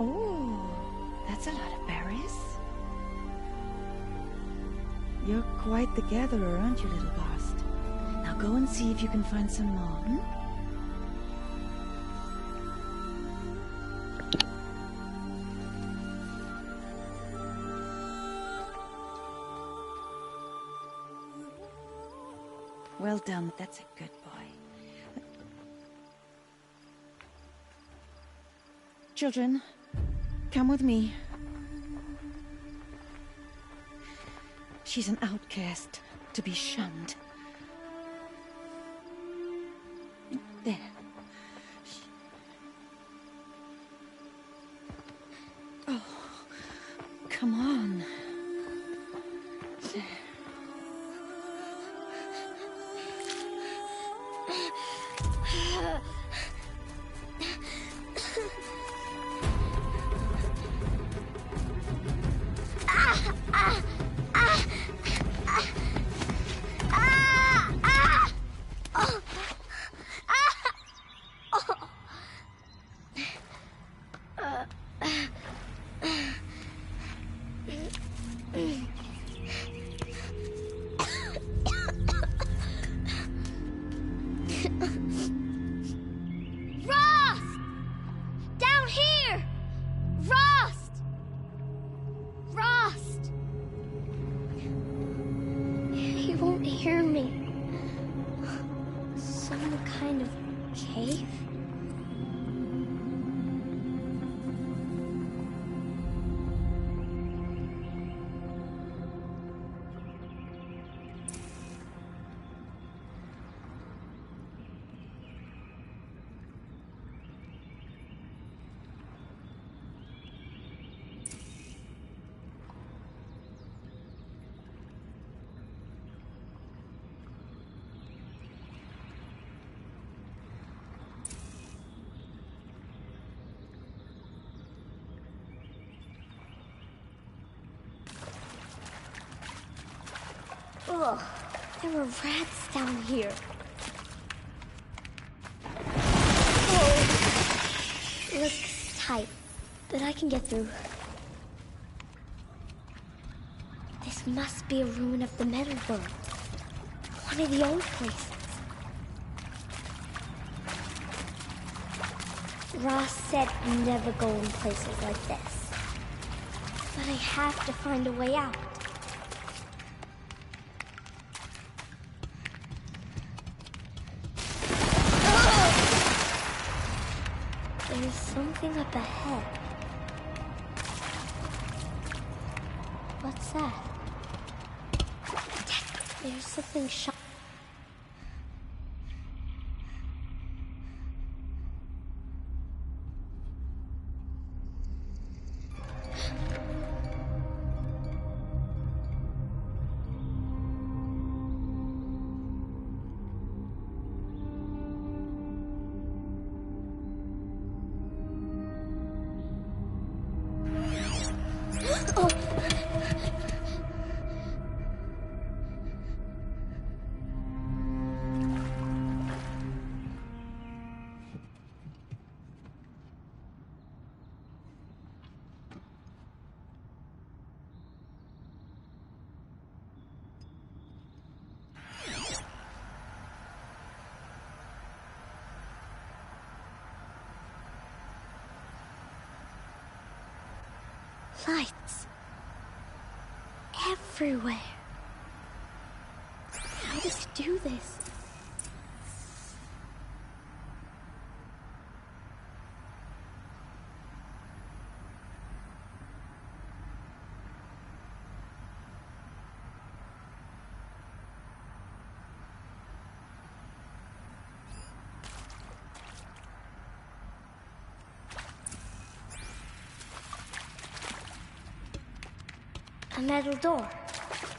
Oh, that's a lot of berries. You're quite the gatherer, aren't you, little Bast? Now go and see if you can find some more, hmm? Well done, that's a good boy. Children, come with me. She's an outcast, to be shunned. There. Oh, come on. There. Ugh, there were rats down here. Oh, looks tight, but I can get through. This must be a ruin of the metal world. One of the old places. Ross said never go in places like this. But I have to find a way out. There's something up ahead. What's that? There's something sharp. Lights. Everywhere. How does he do this? A metal door.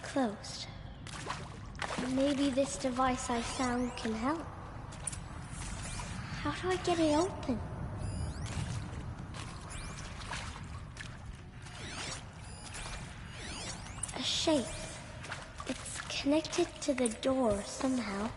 Closed. Maybe this device I found can help. How do I get it open? A shape. It's connected to the door somehow.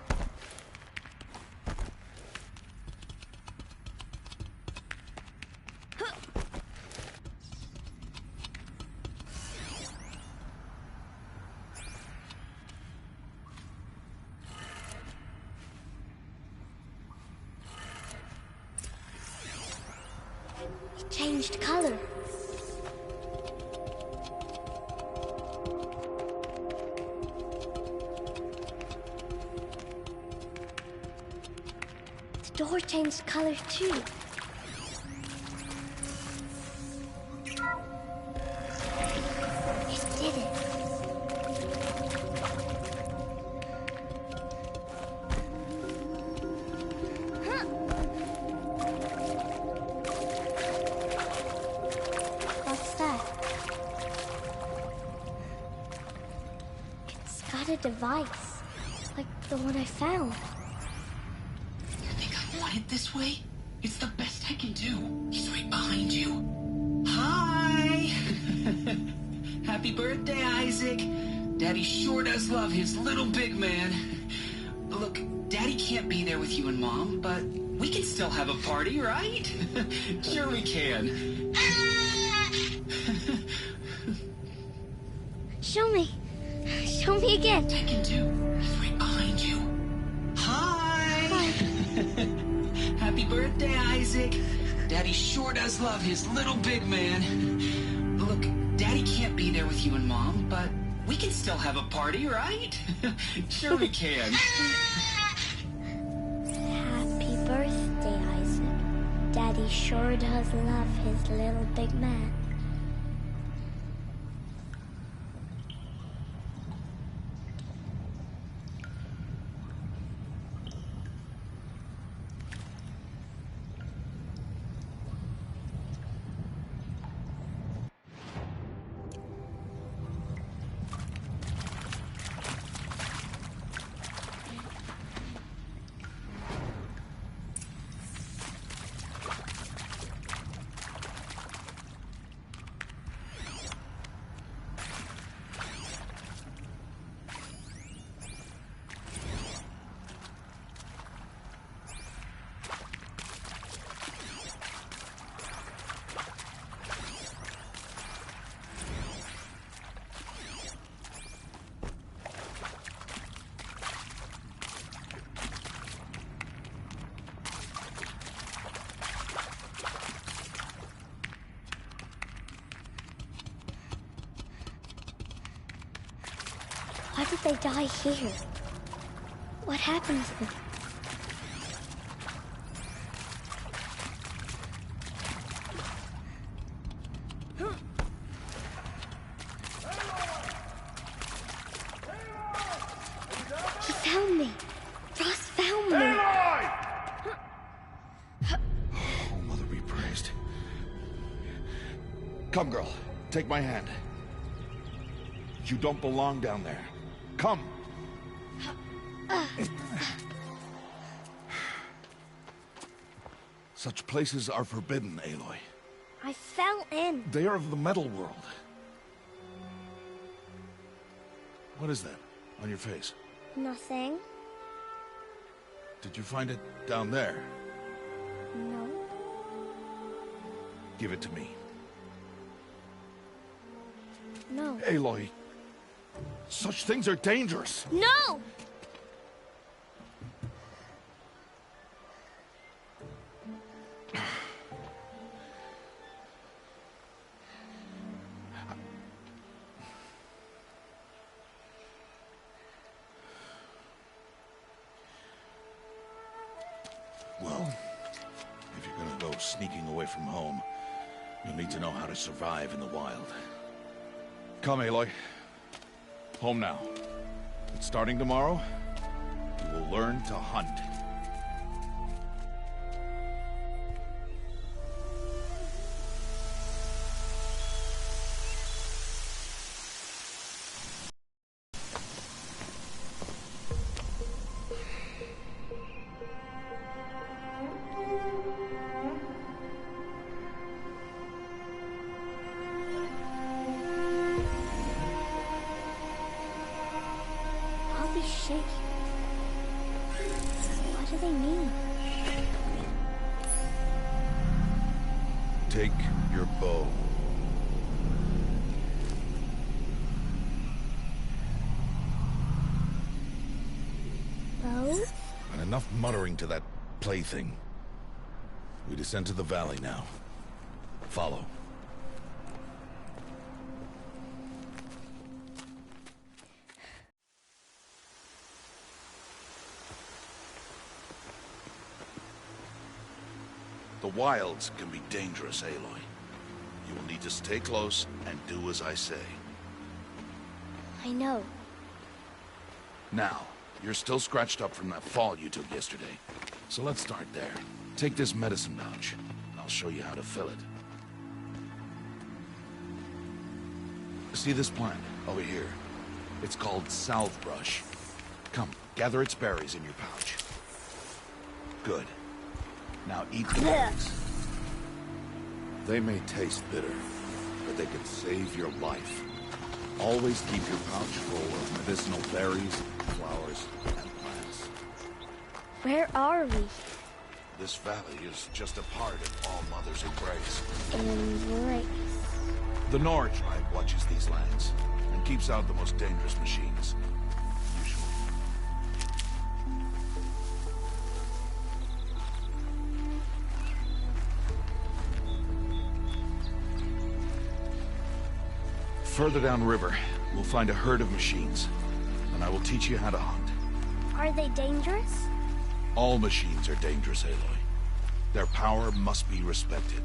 changed color. The door changed color too. It did it. What's that? It's got a device, like the one I found. You think I want it this way? It's the best I can do. He's right behind you. Hi! Happy birthday, Isaac. Daddy sure does love his little big man. Look, Daddy can't be there with you and Mom, but we can still have a party, right? Sure we can. Show me. Show me again. I can do. He's right behind you. Hi! Happy birthday, Isaac. Daddy sure does love his little big man. Look, Daddy can't be there with you and Mom, but we can still have a party, right? Sure we can. Happy birthday, Isaac. Daddy sure does love his little big man. Why did they die here? What happened to them? He found me. Ross found me. Oh, Mother be praised. Come, girl. Take my hand. You don't belong down there. Come. Such places are forbidden, Aloy. I fell in. They are of the metal world. What is that on your face? Nothing. Did you find it down there? No. Give it to me. No. Aloy, such things are dangerous. No! Well, if you're gonna go sneaking away from home, you'll need to know how to survive in the wild. Come, Aloy. Home now. But starting tomorrow, you will learn to hunt. All these shapes. What do they mean? Take your bow. Bow? And enough muttering to that plaything. We descend to the valley now. Follow. The wilds can be dangerous, Aloy. You will need to stay close and do as I say. I know. Now, you're still scratched up from that fall you took yesterday. So let's start there. Take this medicine pouch, and I'll show you how to fill it. See this plant over here? It's called salvebrush. Come, gather its berries in your pouch. Good. Now eat the berries. They may taste bitter, but they could save your life. Always keep your pouch full of medicinal berries, flowers, and plants. Where are we? This valley is just a part of All Mother's embrace. Embrace. The Nora tribe watches these lands and keeps out the most dangerous machines. Usually. Further downriver, we'll find a herd of machines, and I will teach you how to hunt. Are they dangerous? All machines are dangerous, Aloy. Their power must be respected.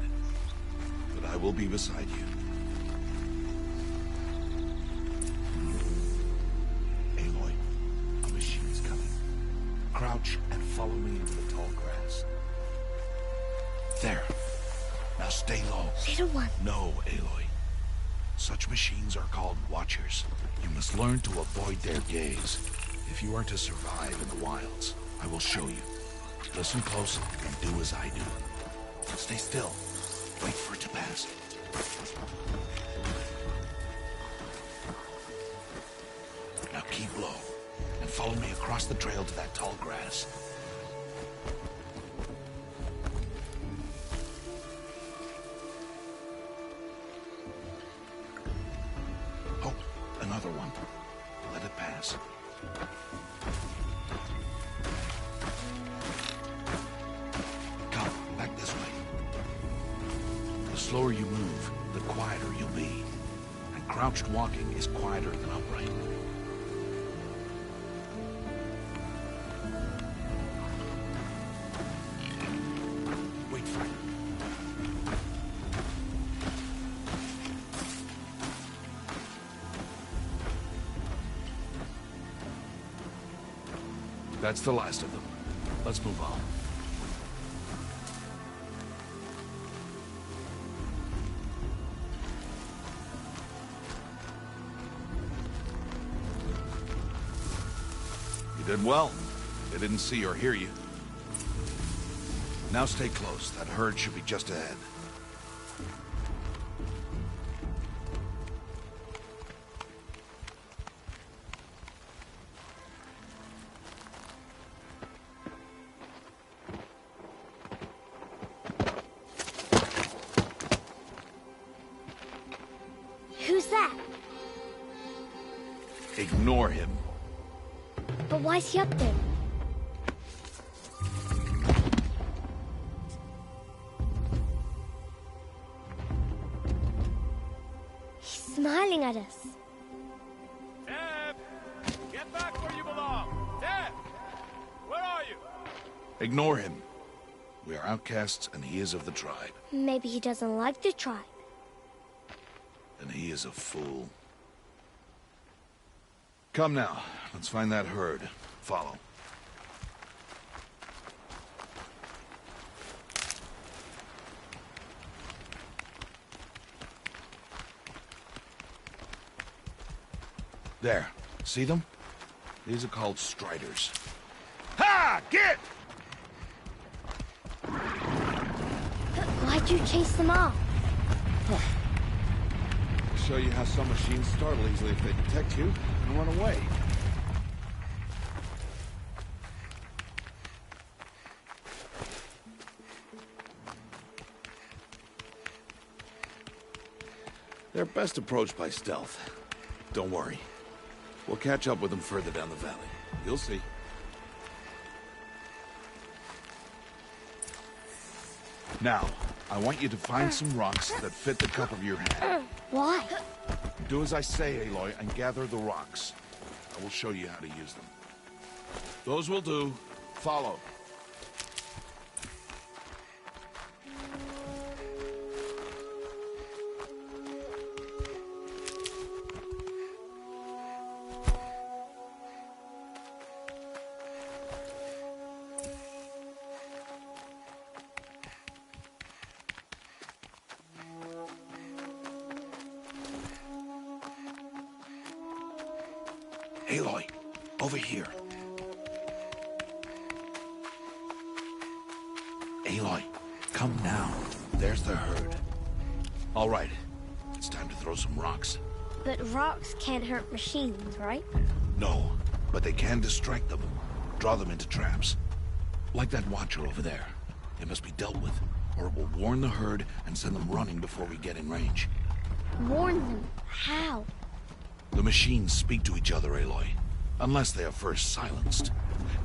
But I will be beside you. Aloy, a machine's coming. Crouch and follow me into the tall grass. There. Now stay low. Little one. No, Aloy. Such machines are called Watchers. You must learn to avoid their gaze. If you are to survive in the wilds, I will show you. Listen close and do as I do. Stay still. Wait for it to pass. Now keep low and follow me across the trail to that tall grass. Oh, another one. Let it pass. Come, back this way. The slower you move, the quieter you'll be. And crouched walking is quieter than upright. Wait for it. That's the last of them. Let's move on. You did well. They didn't see or hear you. Now stay close. That herd should be just ahead. Who's that? Ignore him. But why's he up there? He's smiling at us. Deb! Get back where you belong! Deb! Where are you? Ignore him. We are outcasts, and he is of the tribe. Maybe he doesn't like the tribe. And he is a fool. Come now. Let's find that herd. Follow. There. See them? These are called striders. Ha! Get! Why'd you chase them off? Show you how some machines startle easily if they detect you and run away. They're best approached by stealth. Don't worry. We'll catch up with them further down the valley. You'll see. Now, I want you to find some rocks that fit the cup of your hand. Why? Do as I say, Aloy, and gather the rocks. I will show you how to use them. Those will do. Follow. Aloy, over here. Aloy, come now. There's the herd. All right, it's time to throw some rocks. But rocks can't hurt machines, right? No, but they can distract them. Draw them into traps. Like that watcher over there. It must be dealt with, or it will warn the herd and send them running before we get in range. Warn them? How? The machines speak to each other, Aloy. Unless they are first silenced.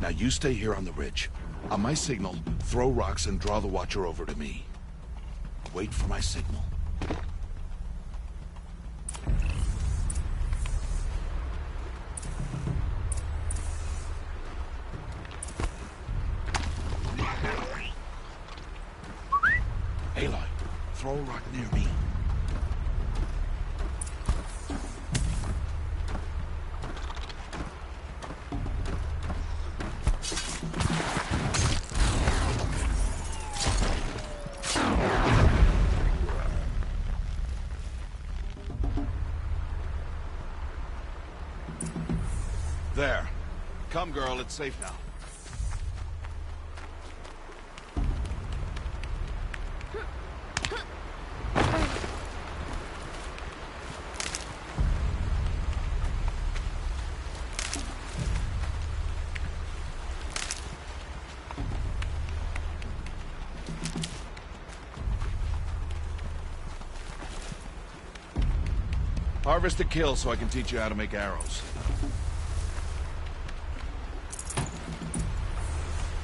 Now you stay here on the ridge. On my signal, throw rocks and draw the watcher over to me. Wait for my signal. Aloy, throw a rock near me. There. Come, girl, it's safe now. Harvest a kill so I can teach you how to make arrows.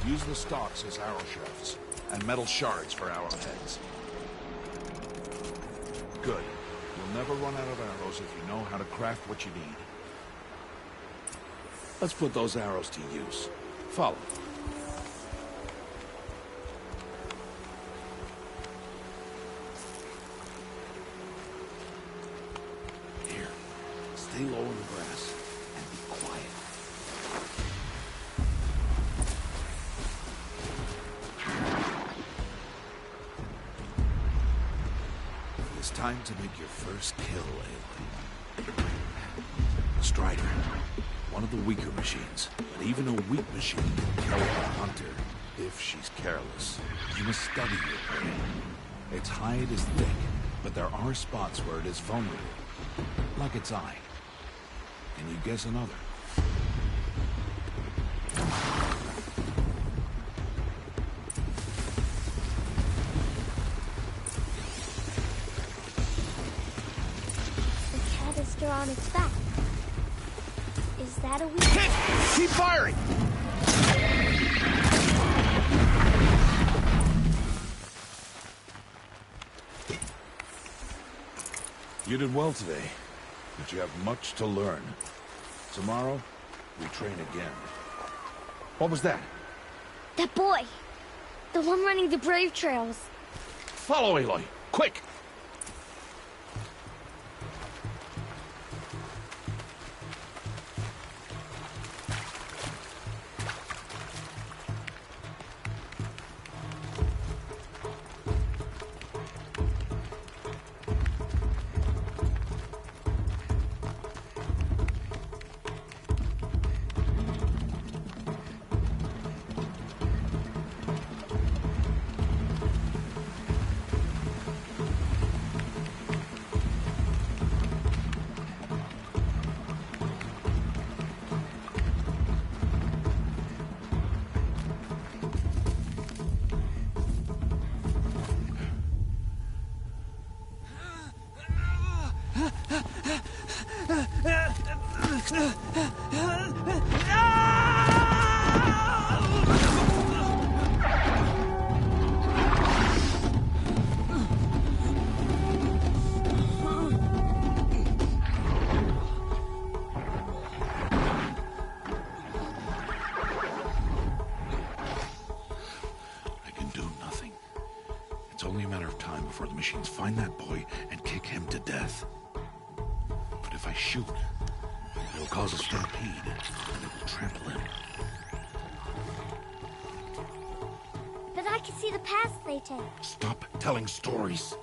Use the stalks as arrow shafts, and metal shards for arrowheads. Good. You'll never run out of arrows if you know how to craft what you need. Let's put those arrows to use. Follow. Here. Stay low in the grass, and be quiet. It's time to make your first kill, Aloy. Strider. One of the weaker machines. But even a weak machine can kill a hunter if she's careless. You must study your prey. Its hide is thick, but there are spots where it is vulnerable. Like its eye. Can you guess another? On its back. Is that a weak... Hit! Keep firing! You did well today, but you have much to learn. Tomorrow, we train again. What was that? That boy! The one running the brave trails. Follow, Aloy! Quick! before the machines find that boy and kick him to death. But if I shoot, it'll cause a stampede, and it will trample him. But I can see the paths they take. Stop telling stories.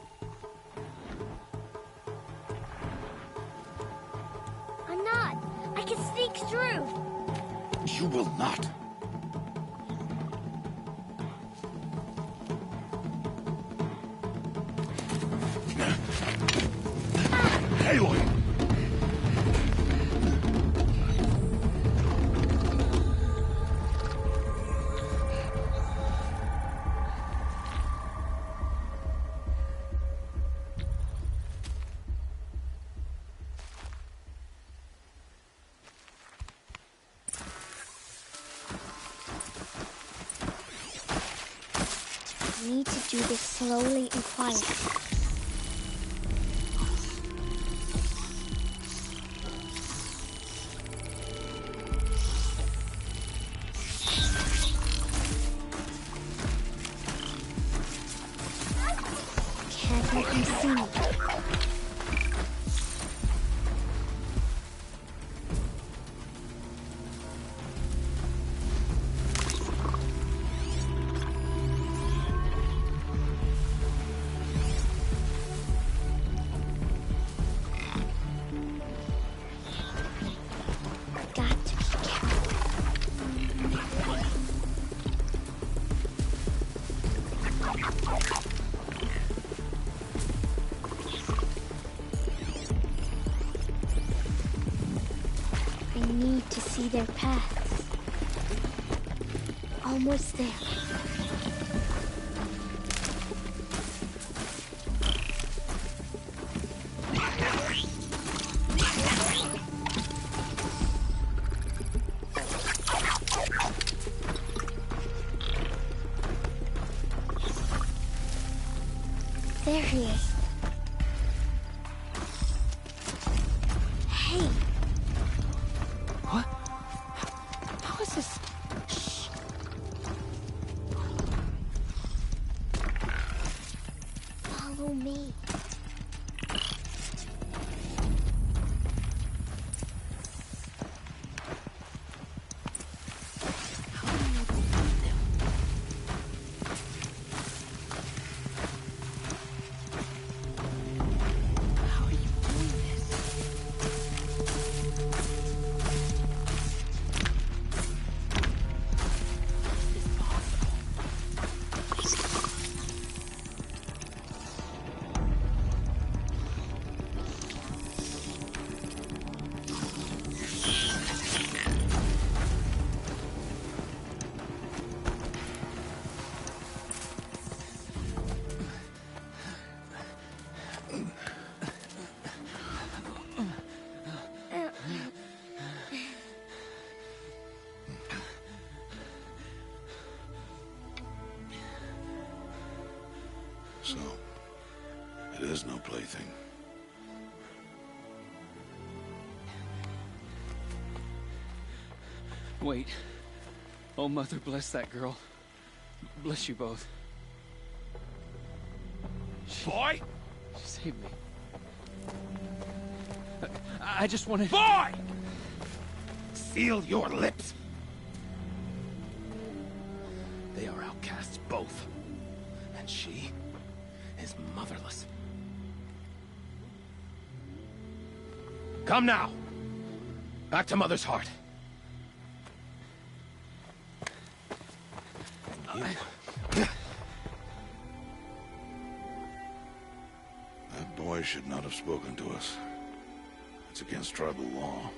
I'm not. I can sneak through. You will not. Aloy! I need to do this slowly and quietly. Can't let him see me. See their paths. Almost there. There he is. So, it is no plaything. Wait. Oh, Mother, bless that girl. Bless you both. Boy! She saved me. I just wanted... Boy! Seal your lips! They are outcasts, both. And she is motherless. Come now. Back to Mother's heart. That boy should not have spoken to us. It's against tribal law.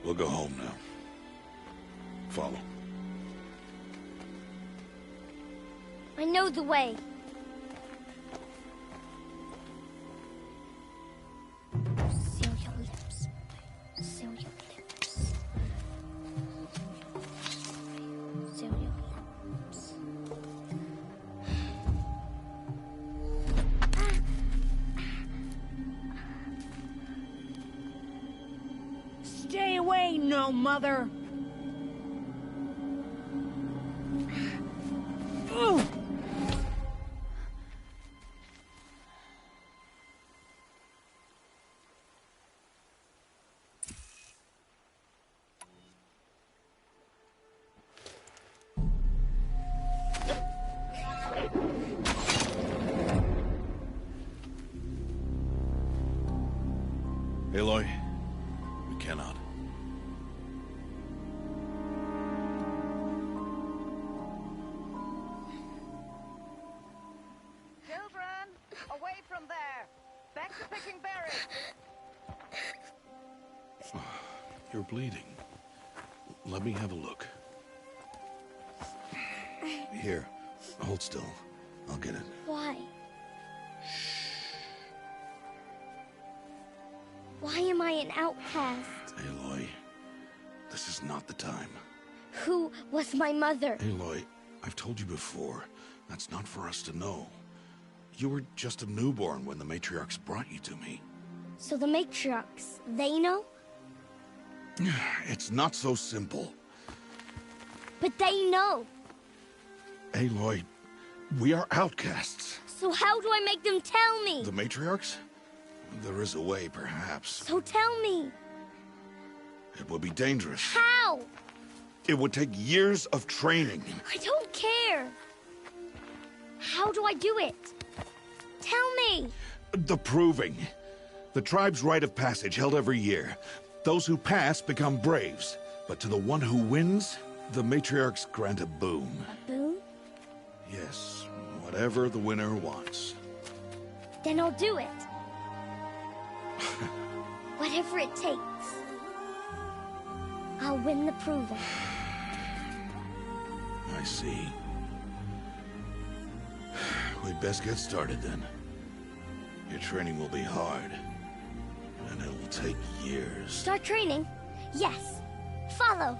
We'll go home now. Follow. I know the way. Seal your lips. Seal your lips. Seal your lips. Stay away, no mother! Aloy, we cannot. Children, away from there. Back to picking berries. You're bleeding. Let me have a look. Here, hold still. I'll get it. Why? Why am I an outcast? Aloy, this is not the time. Who was my mother? Aloy, I've told you before, that's not for us to know. You were just a newborn when the matriarchs brought you to me. So the matriarchs, they know? It's not so simple. But they know. Aloy, we are outcasts. So how do I make them tell me? The matriarchs? There is a way, perhaps. So tell me. It would be dangerous. How? It would take years of training. I don't care. How do I do it? Tell me. The proving. The tribe's rite of passage held every year. Those who pass become braves. But to the one who wins, the matriarchs grant a boon. A boon? Yes, whatever the winner wants. Then I'll do it. Whatever it takes. I'll win the proving. I see. We'd best get started then. Your training will be hard. And it will take years. Start training? Yes. Follow.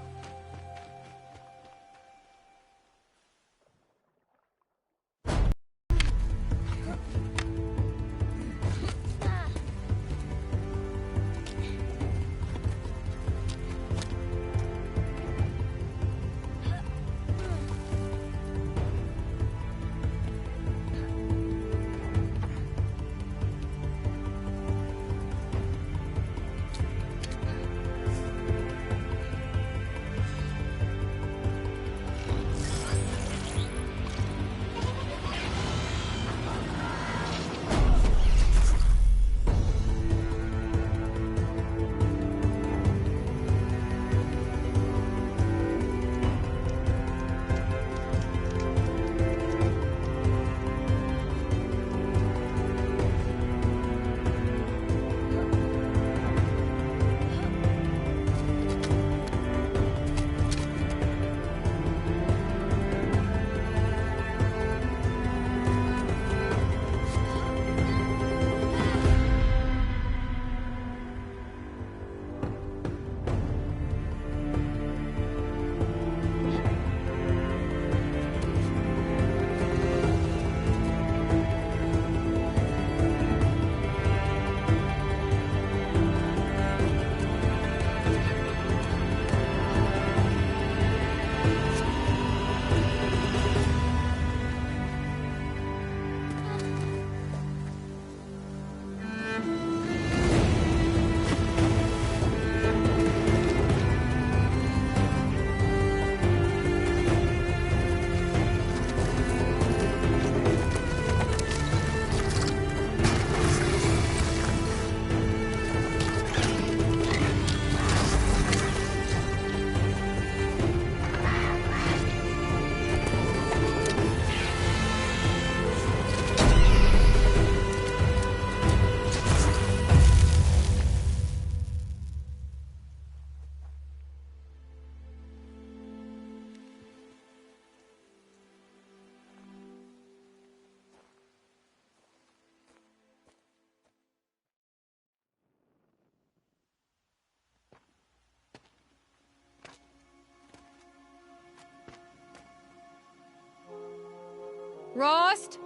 Rost?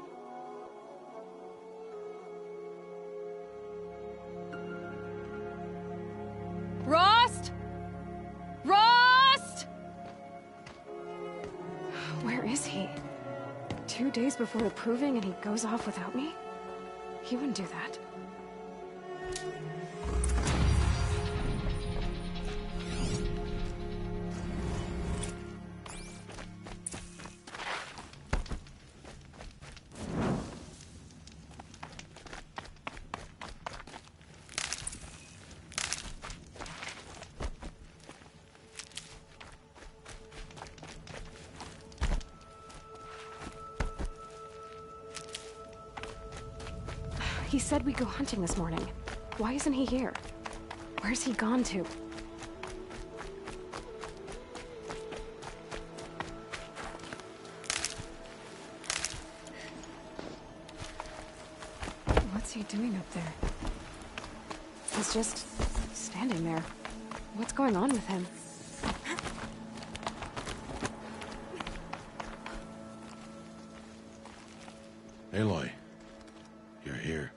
Rost? Rost? Where is he? 2 days before the proving and he goes off without me? He wouldn't do that. He said we'd go hunting this morning. Why isn't he here? Where's he gone to? What's he doing up there? He's just standing there. What's going on with him? Aloy, you're here.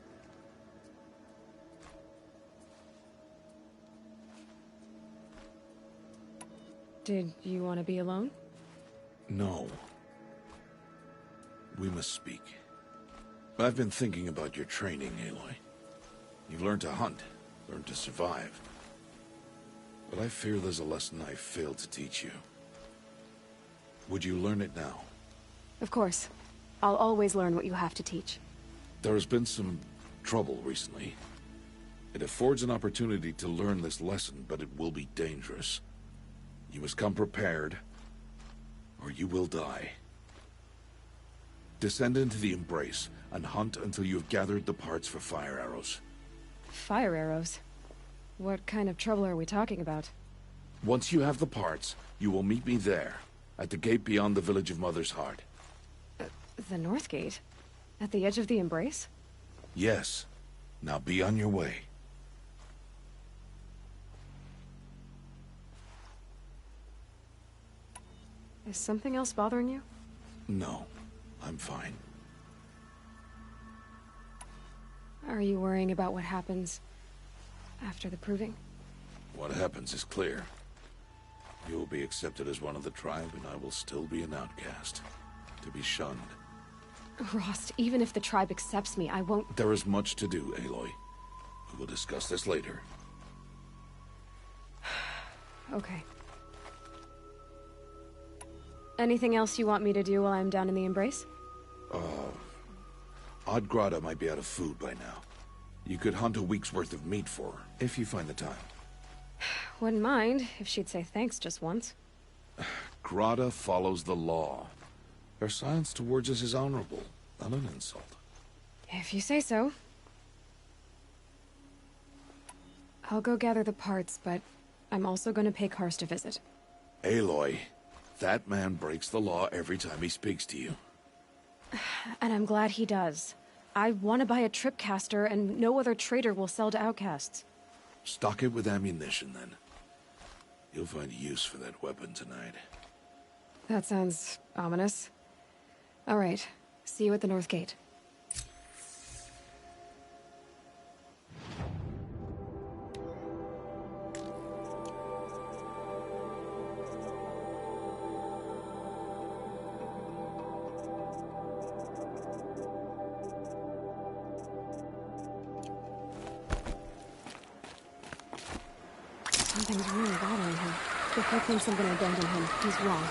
Did you want to be alone? No. We must speak. I've been thinking about your training, Aloy. You've learned to hunt, learned to survive. But I fear there's a lesson I failed to teach you. Would you learn it now? Of course. I'll always learn what you have to teach. There has been some trouble recently. It affords an opportunity to learn this lesson, but it will be dangerous. You must come prepared, or you will die. Descend into the Embrace, and hunt until you have gathered the parts for fire arrows. Fire arrows? What kind of trouble are we talking about? Once you have the parts, you will meet me there, at the gate beyond the village of Mother's Heart. The North Gate? At the edge of the Embrace? Yes. Now be on your way. Is something else bothering you? No, I'm fine. Are you worrying about what happens after the proving? What happens is clear. You will be accepted as one of the tribe, and I will still be an outcast. To be shunned. Rost, even if the tribe accepts me, I won't... There is much to do, Aloy. We will discuss this later. Okay. Anything else you want me to do while I'm down in the Embrace? Oddgrada might be out of food by now. You could hunt a week's worth of meat for her, if you find the time. Wouldn't mind if she'd say thanks just once. Grada follows the law. Her silence towards us is honorable, not an insult. If you say so. I'll go gather the parts, but I'm also going to pay Karst a visit. Aloy, that man breaks the law every time he speaks to you. And I'm glad he does. I want to buy a tripcaster, and no other trader will sell to outcasts. Stock it with ammunition, then. You'll find use for that weapon tonight. That sounds ominous. All right. See you at the North Gate. Something's really bothering him. If he thinks I'm gonna abandon him, he's wrong.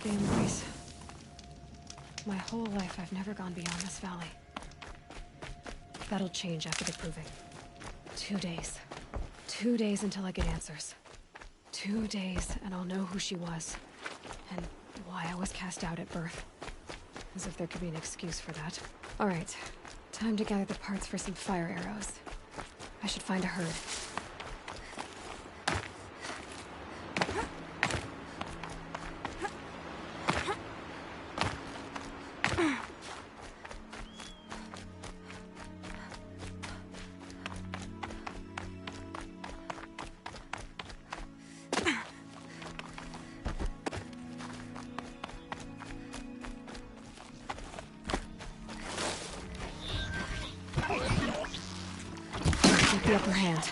The Embrace. My whole life, I've never gone beyond this valley. That'll change after the proving. 2 days. 2 days until I get answers. 2 days, and I'll know who she was. And why I was cast out at birth. As if there could be an excuse for that. Alright. Time to gather the parts for some fire arrows. I should find a herd. Keep the upper hand.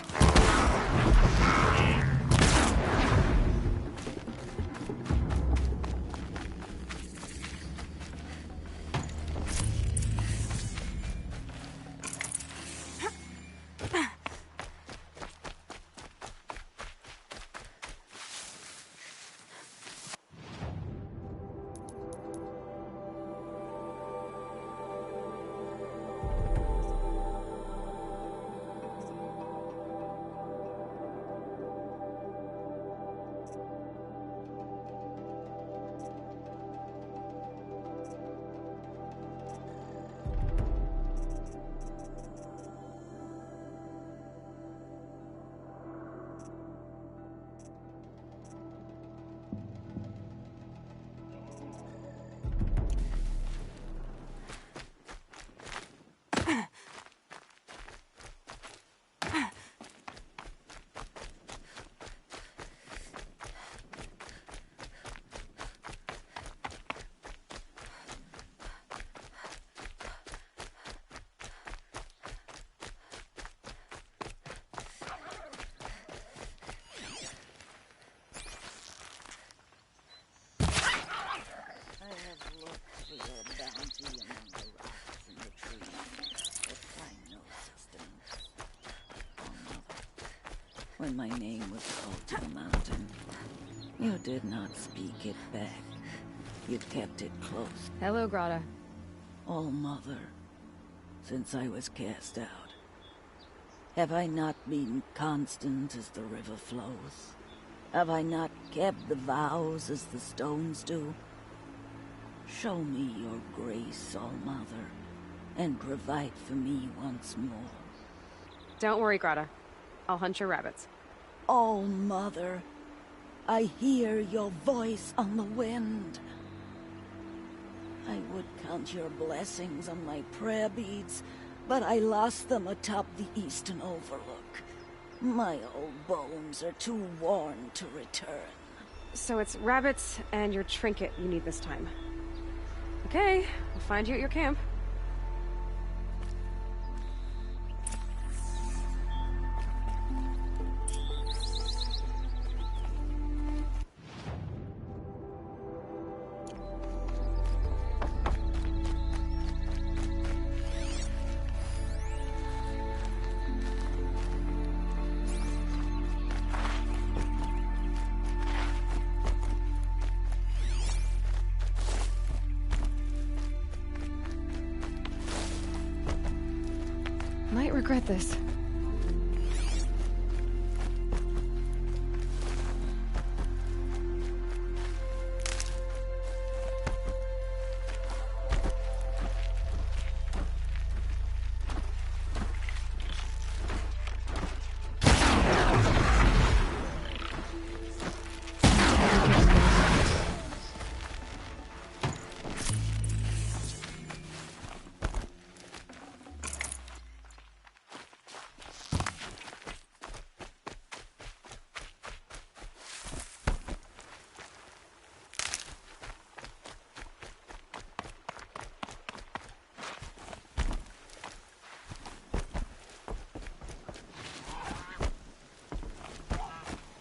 when my name was called to the mountain. You did not speak it back. You kept it close. Hello, Grata. All Mother, since I was cast out, have I not been constant as the river flows? Have I not kept the vows as the stones do? Show me your grace, All Mother, and provide for me once more. Don't worry, Grata. I'll hunt your rabbits. All Mother, I hear your voice on the wind. I would count your blessings on my prayer beads, but I lost them atop the eastern overlook. My old bones are too worn to return. So it's rabbits and your trinket you need this time. Okay, I'll find you at your camp. Might regret this.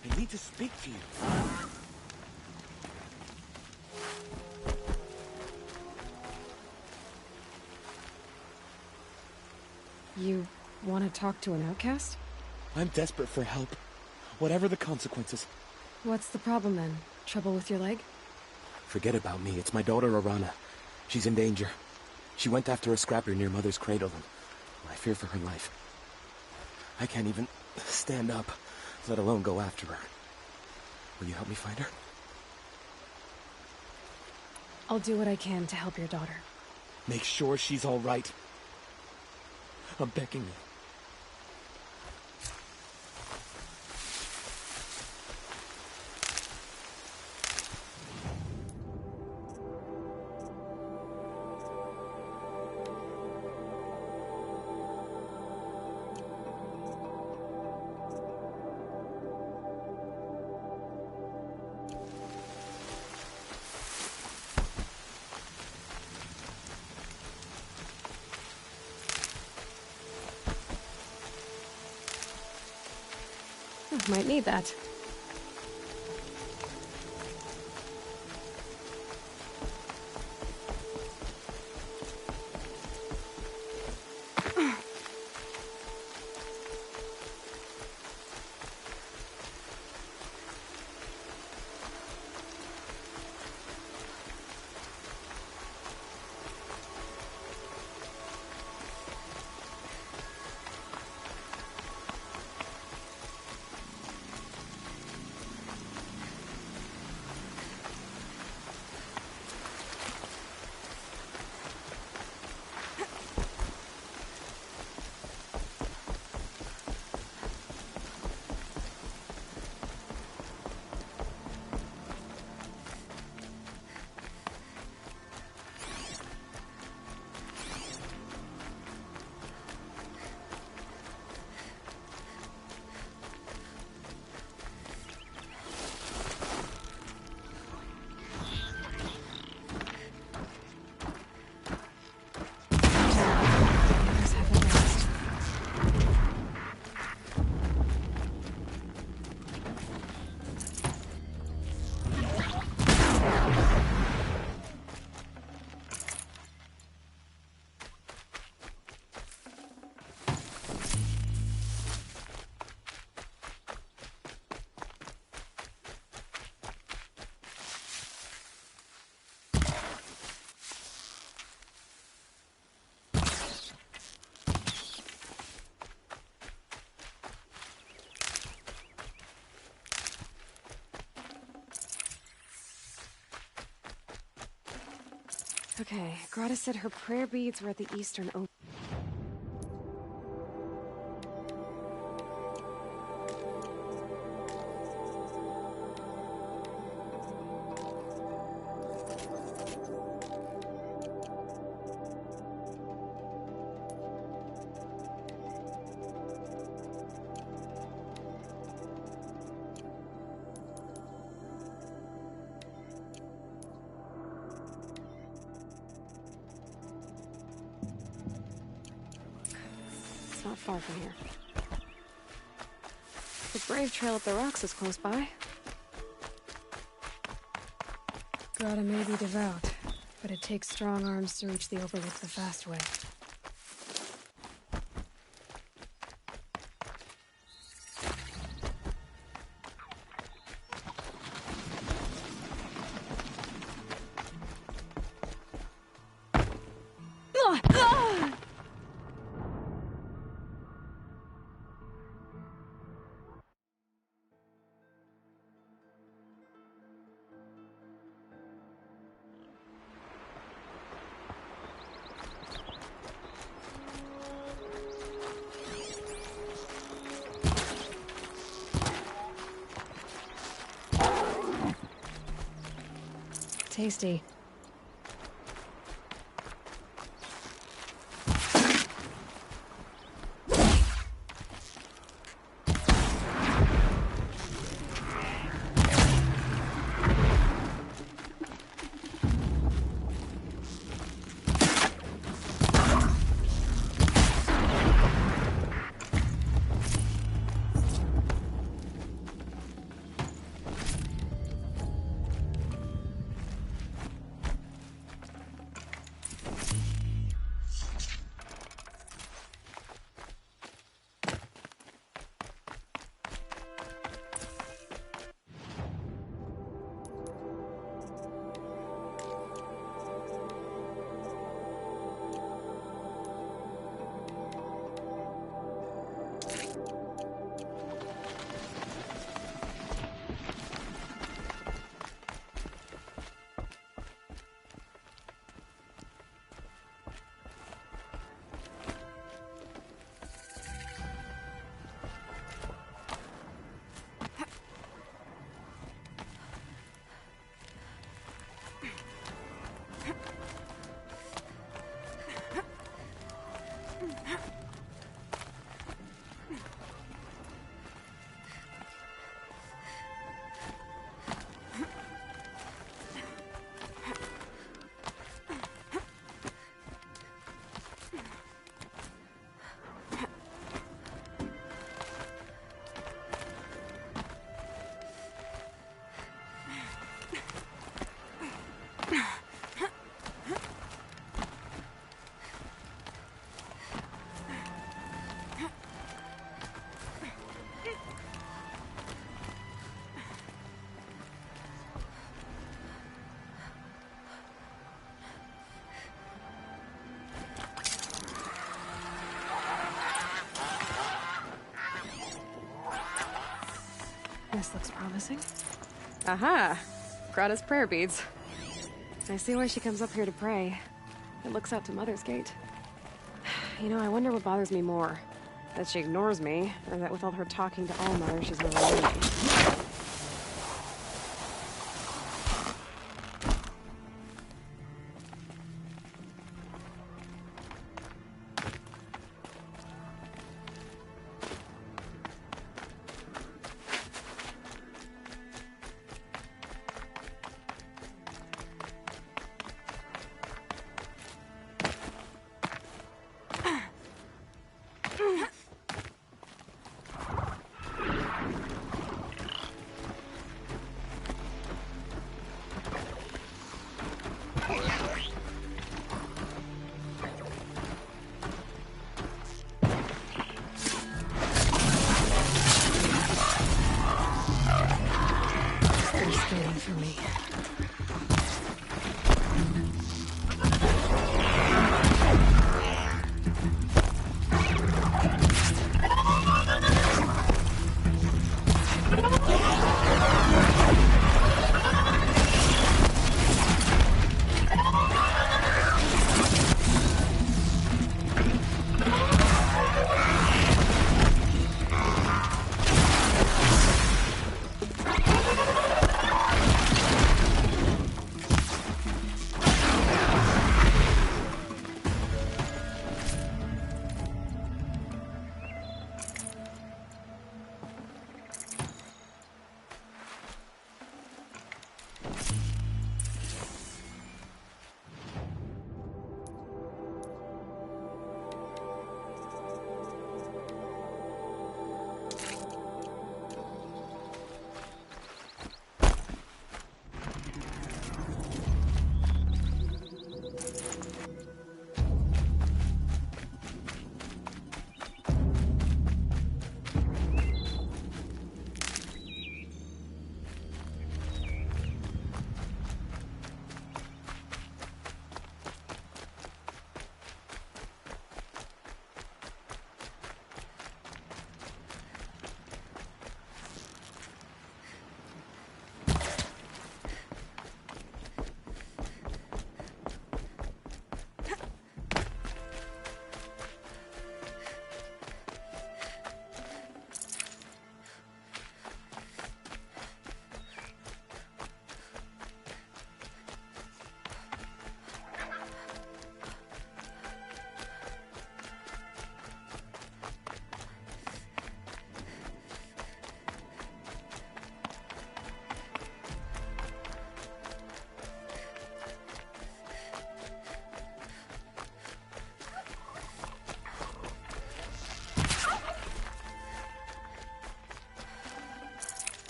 I need to speak to you. You want to talk to an outcast? I'm desperate for help. Whatever the consequences. What's the problem then? Trouble with your leg? Forget about me. It's my daughter, Arana. She's in danger. She went after a scrapper near Mother's cradle, and I fear for her life. I can't even stand up, let alone go after her. Will you help me find her? I'll do what I can to help your daughter. Make sure she's all right. I'm begging you. Might need that. Okay, Grata said her prayer beads were at the eastern opening. Not far from here. The brave trail up the rocks is close by. Grata may be devout, but it takes strong arms to reach the overlook the fast way. Tasty. This looks promising. Aha! Grata's prayer beads. I see why she comes up here to pray. It looks out to Mother's Gate. You know, I wonder what bothers me more. That she ignores me, or that with all her talking to All Mother, she's never learned me.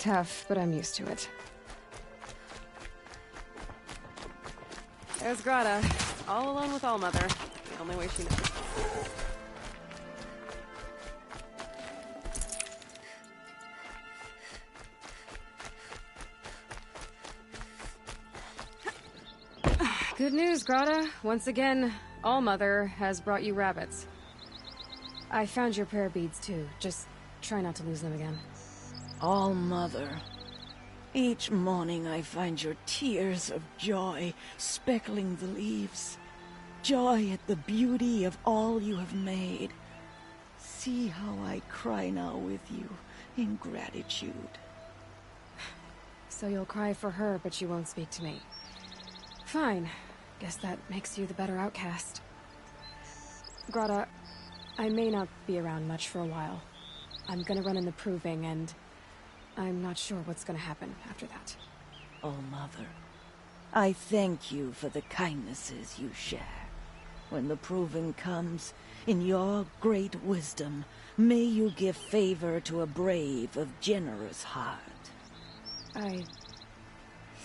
tough, but I'm used to it. There's Grata, all alone with Allmother. The only way she knows. Good news, Grata. Once again, Allmother has brought you rabbits. I found your prayer beads too. Just try not to lose them again. All-Mother, each morning I find your tears of joy speckling the leaves. Joy at the beauty of all you have made. See how I cry now with you in gratitude. So you'll cry for her, but you won't speak to me. Fine. Guess that makes you the better outcast. Grata, I may not be around much for a while. I'm gonna run in the proving, and I'm not sure what's gonna happen after that. All-Mother, I thank you for the kindnesses you share. When the proving comes, in your great wisdom, may you give favor to a brave of generous heart. I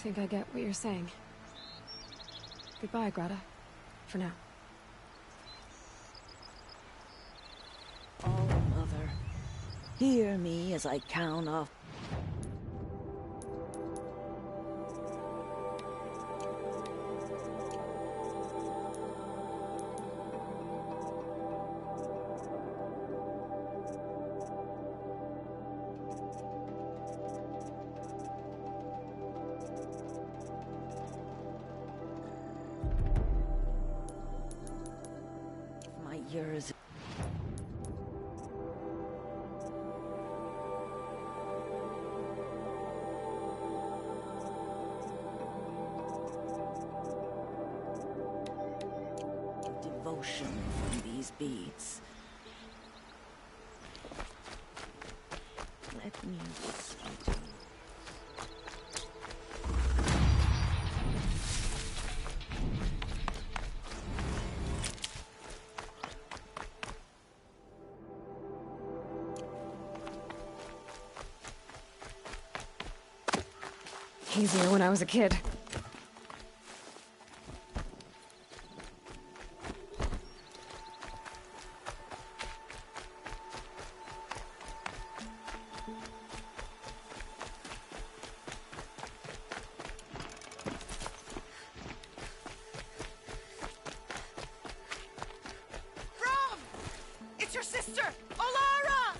think I get what you're saying. Goodbye, Grata. For now. All-Mother, hear me as I count off. My years. Devotion from these beads. Let me whisper to you. Easier when I was a kid. Rom! It's your sister, Olara!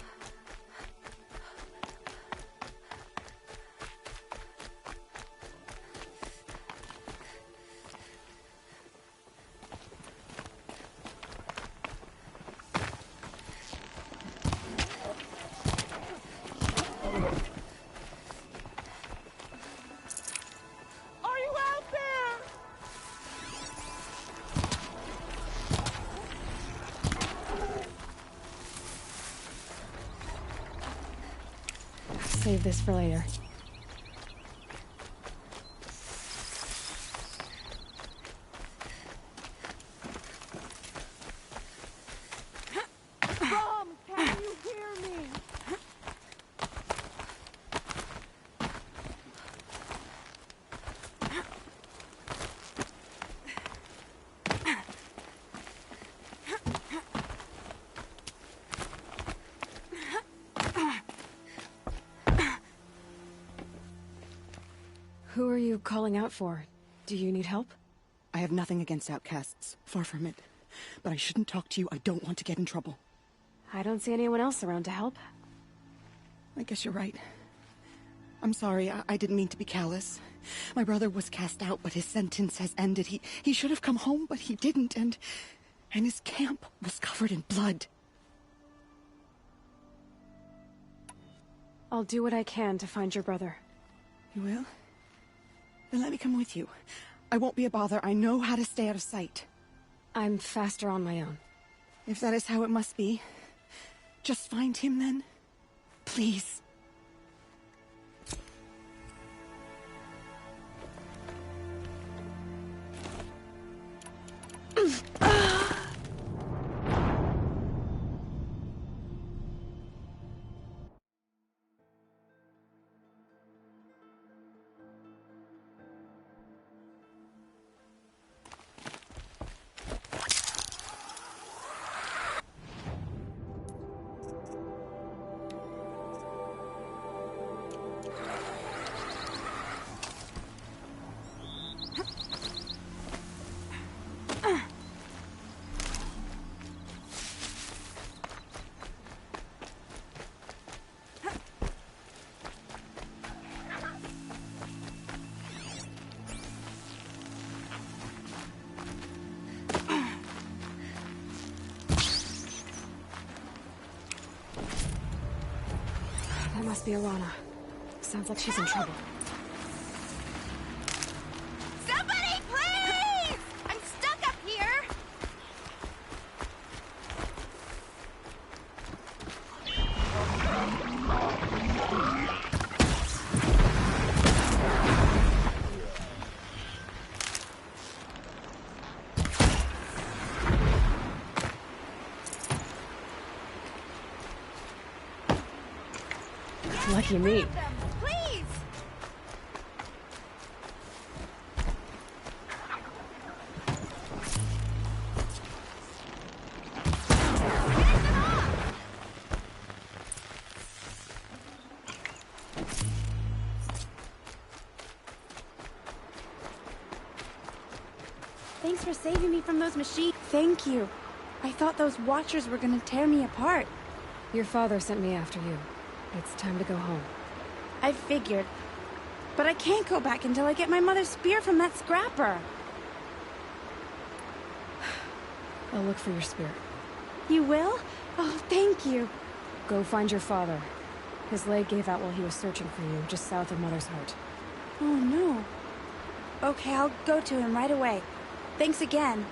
Are you out there? Save this for later. Rom, can you hear me? Who are you calling out for? Do you need help? I have nothing against outcasts. Far from it. But I shouldn't talk to you. I don't want to get in trouble. I don't see anyone else around to help. I guess you're right. I'm sorry. I didn't mean to be callous. My brother was cast out, but his sentence has ended. He should have come home, but he didn't, and his camp was covered in blood. I'll do what I can to find your brother. You will? Then let me come with you. I won't be a bother. I know how to stay out of sight. I'm faster on my own. If that is how it must be, just find him then. Please. Must be Alana. Sounds like she's in trouble. Somebody, please! I'm stuck up here! Lucky me. Please! Thanks for saving me from those machines. Thank you. I thought those Watchers were gonna tear me apart. Your father sent me after you. It's time to go home. I figured. But I can't go back until I get my mother's spear from that scrapper. I'll look for your spear. You will? Oh, thank you. Go find your father. His leg gave out while he was searching for you, just south of Mother's Heart. Oh, no. Okay, I'll go to him right away. Thanks again.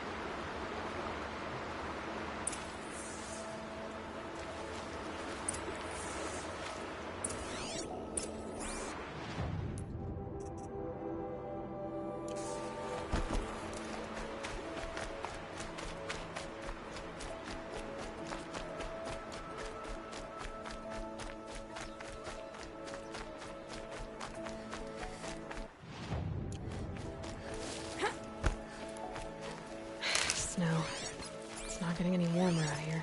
Snow. It's not getting any warmer out here.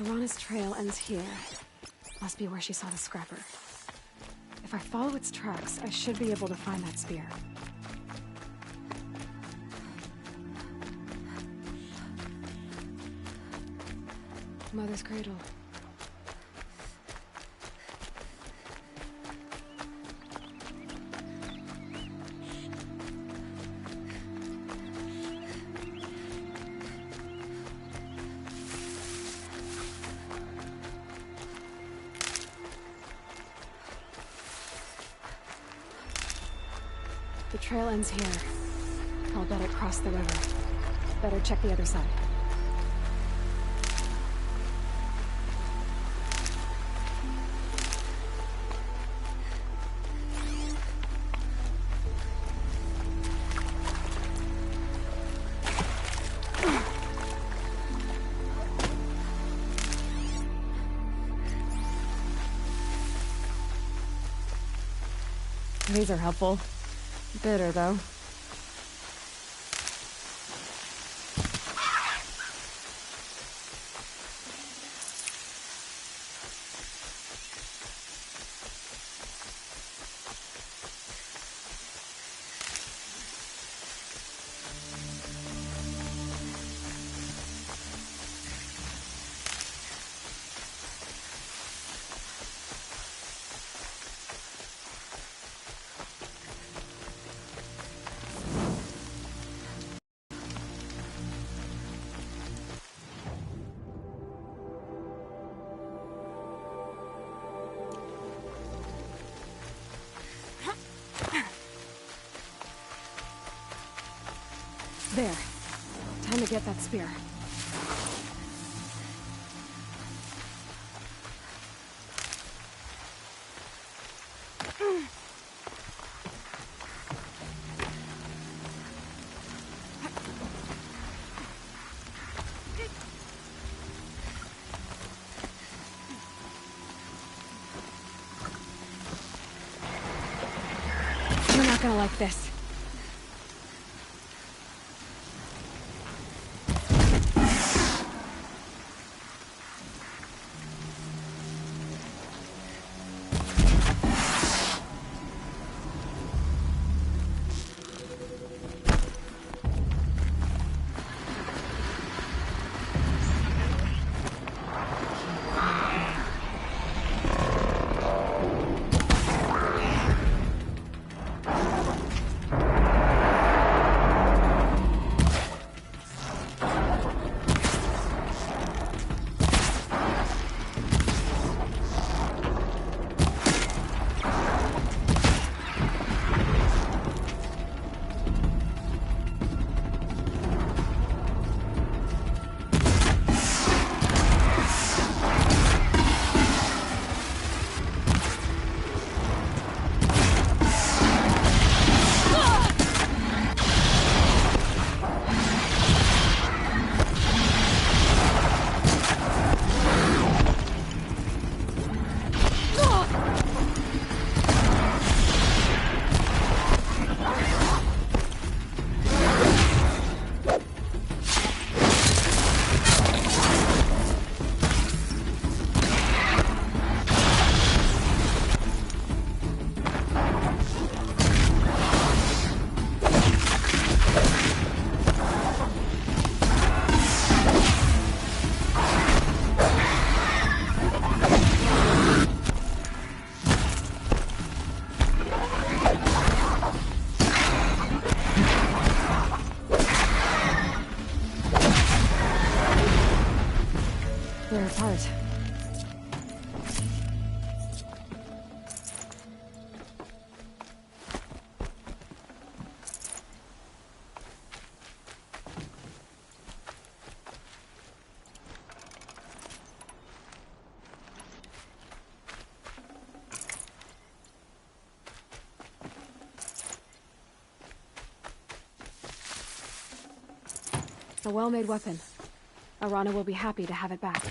Alana's trail ends here. Must be where she saw the scrapper. If I follow its tracks, I should be able to find that spear. Mother's cradle. The trail ends here. I'll bet it crossed the river. Better check the other side. These are helpful. Bitter, though. There. Time to get that spear. gonna like this. We're apart. A well-made weapon. Arana will be happy to have it back.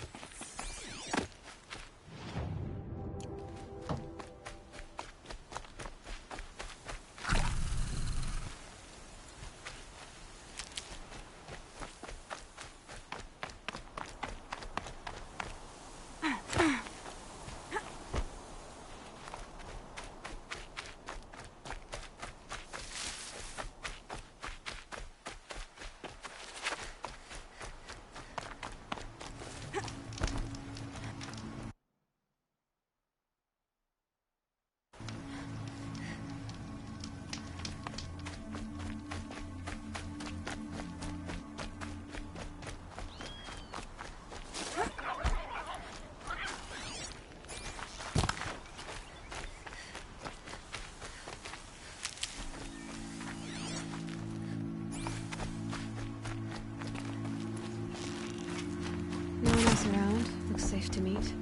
No one else around. Looks safe to meet.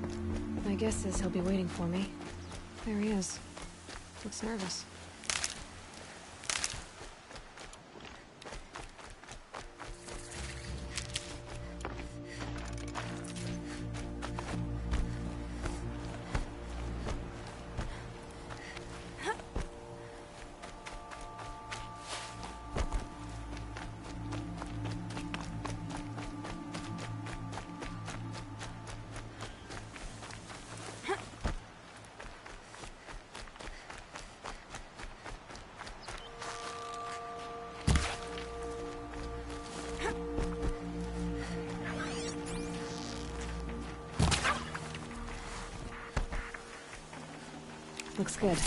My guess is he'll be waiting for me. There he is. Looks nervous. Looks good.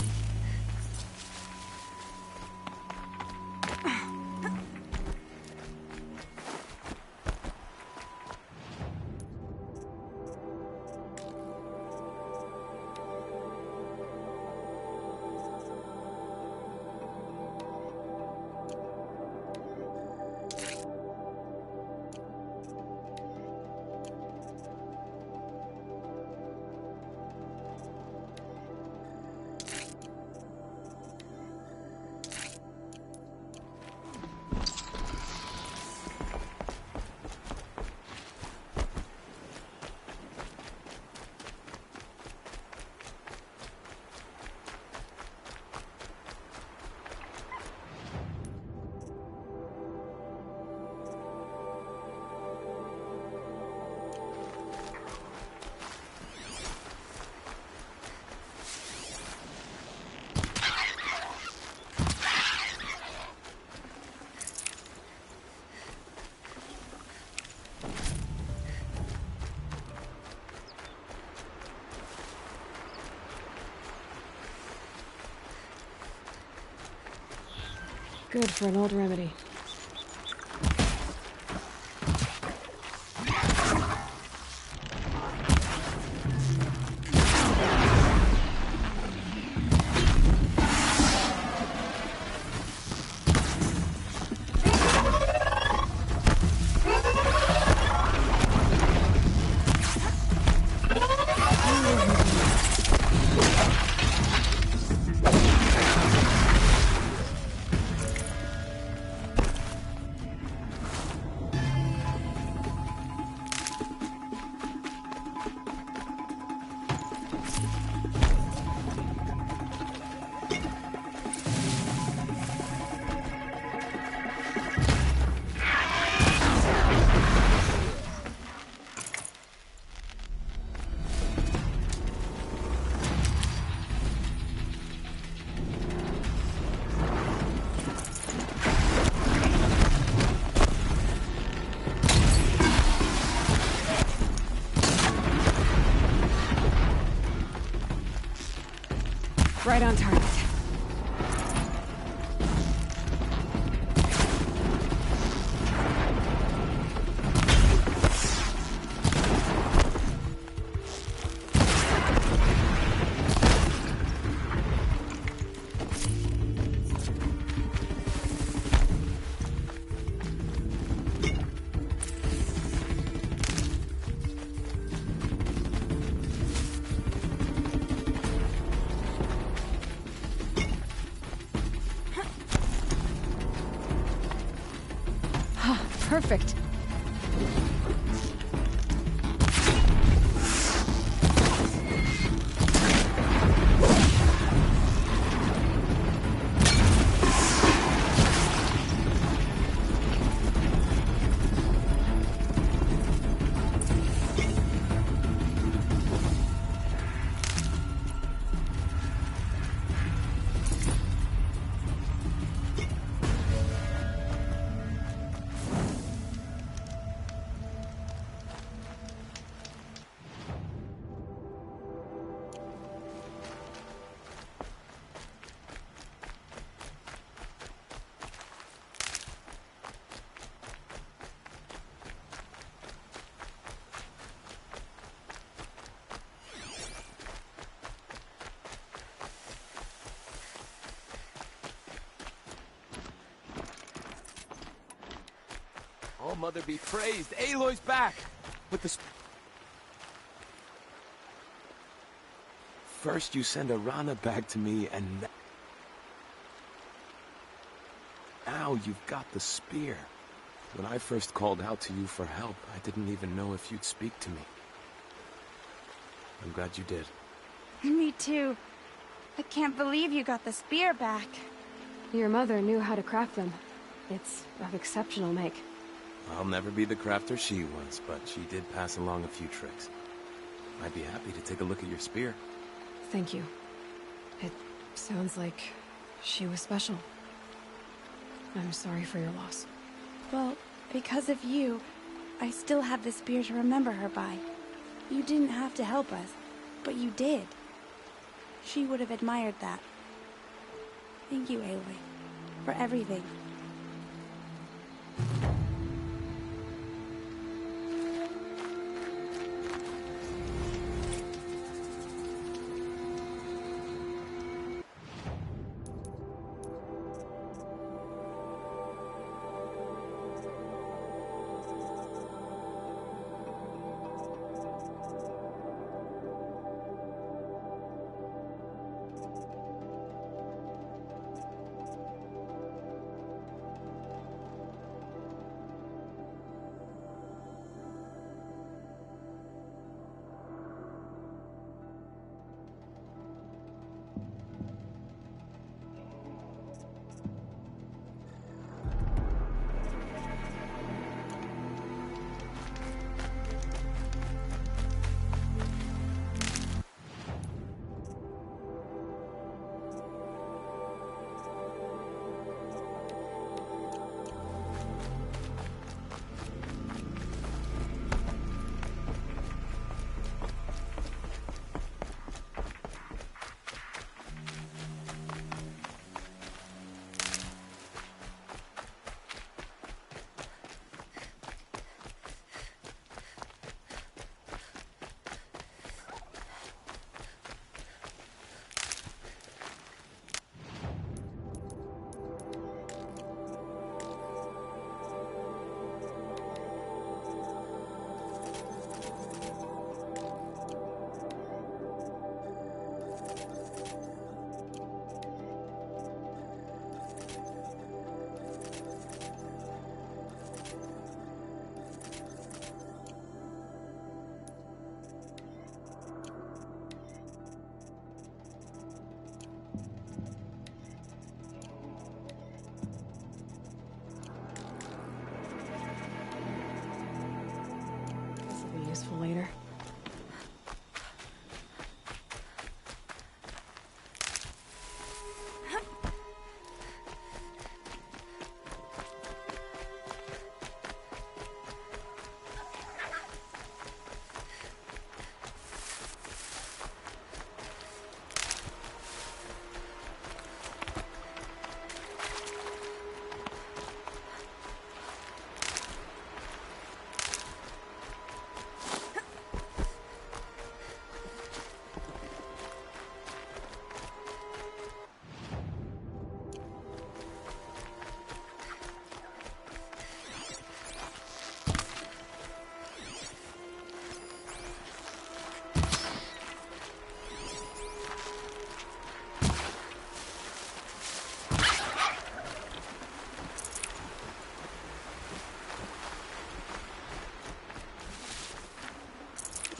Good for an old remedy. Right on target. Perfect. Oh, Mother be praised. Aloy's back! With the... First you send Arana back to me, and... now you've got the spear. When I first called out to you for help, I didn't even know if you'd speak to me. I'm glad you did. Me too. I can't believe you got the spear back. Your mother knew how to craft them. It's of exceptional make. I'll never be the crafter she was, but she did pass along a few tricks. I'd be happy to take a look at your spear. Thank you. It sounds like she was special. I'm sorry for your loss. Well, because of you, I still have the spear to remember her by. You didn't have to help us, but you did. She would have admired that. Thank you, Aloy, for everything.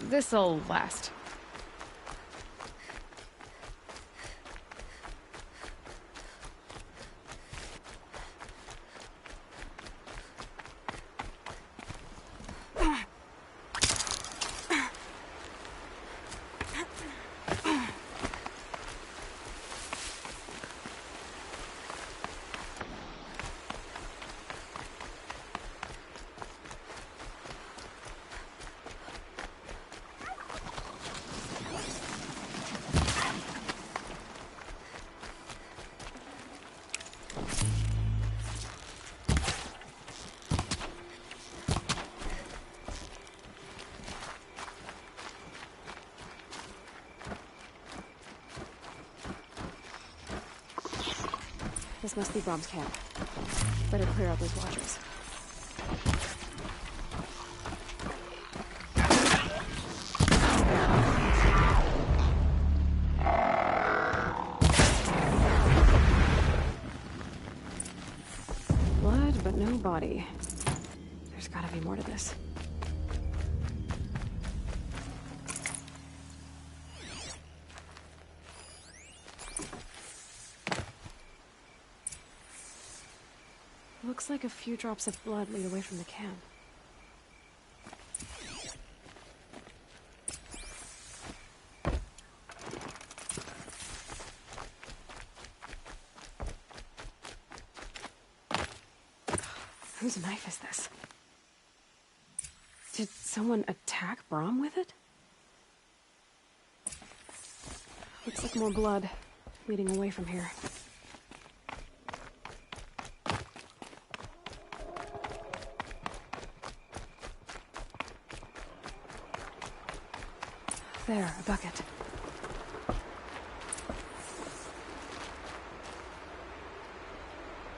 This'll last. This must be Brom's camp. Better clear out those watchers. Blood, but no body. There's gotta be more to this. Looks like a few drops of blood lead away from the camp. Whose knife is this? Did someone attack Brom with it? Looks like more blood leading away from here. There, a bucket.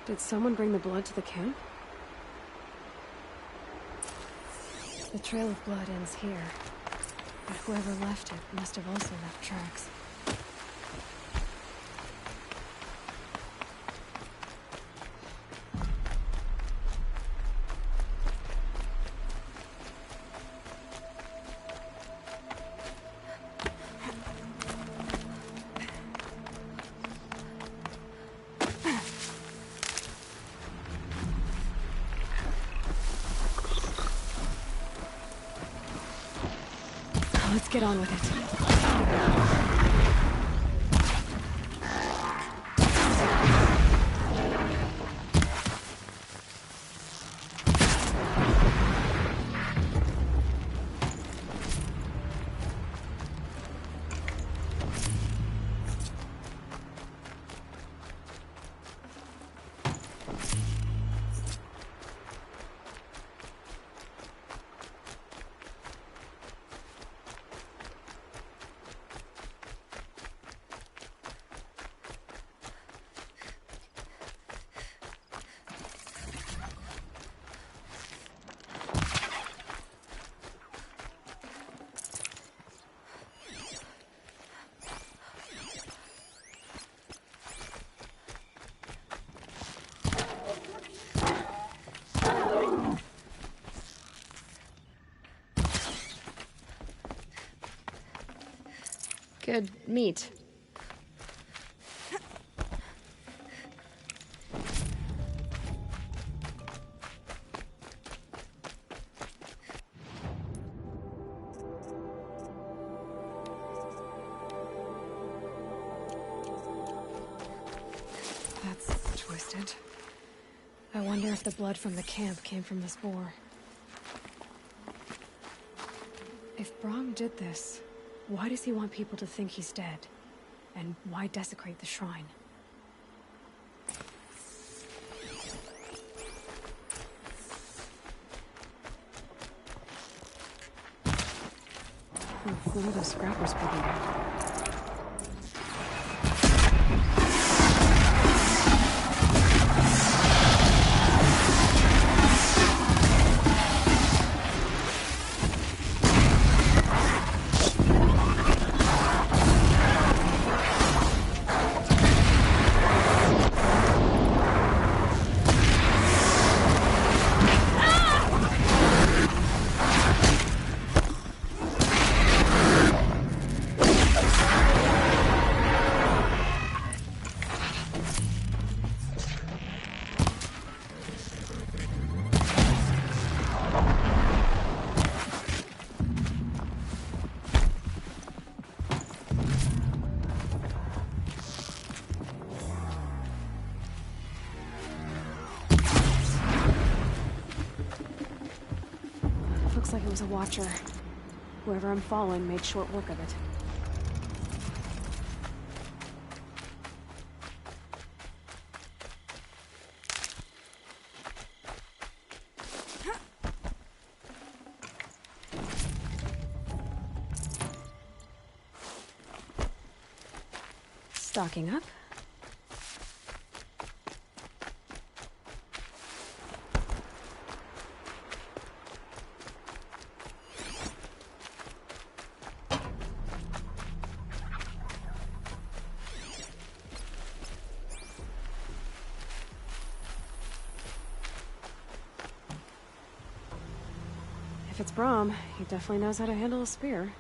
Did someone bring the blood to the camp? The trail of blood ends here, but whoever left it must have also left tracks. Let's get on with it. Good meat. That's twisted. I wonder if the blood from the camp came from this boar. If Brom did this, why does he want people to think he's dead? And why desecrate the shrine? What are those scrappers putting out? Looks like it was a watcher. Whoever I'm following made short work of it. Stocking up. If it's Brahm, he definitely knows how to handle a spear.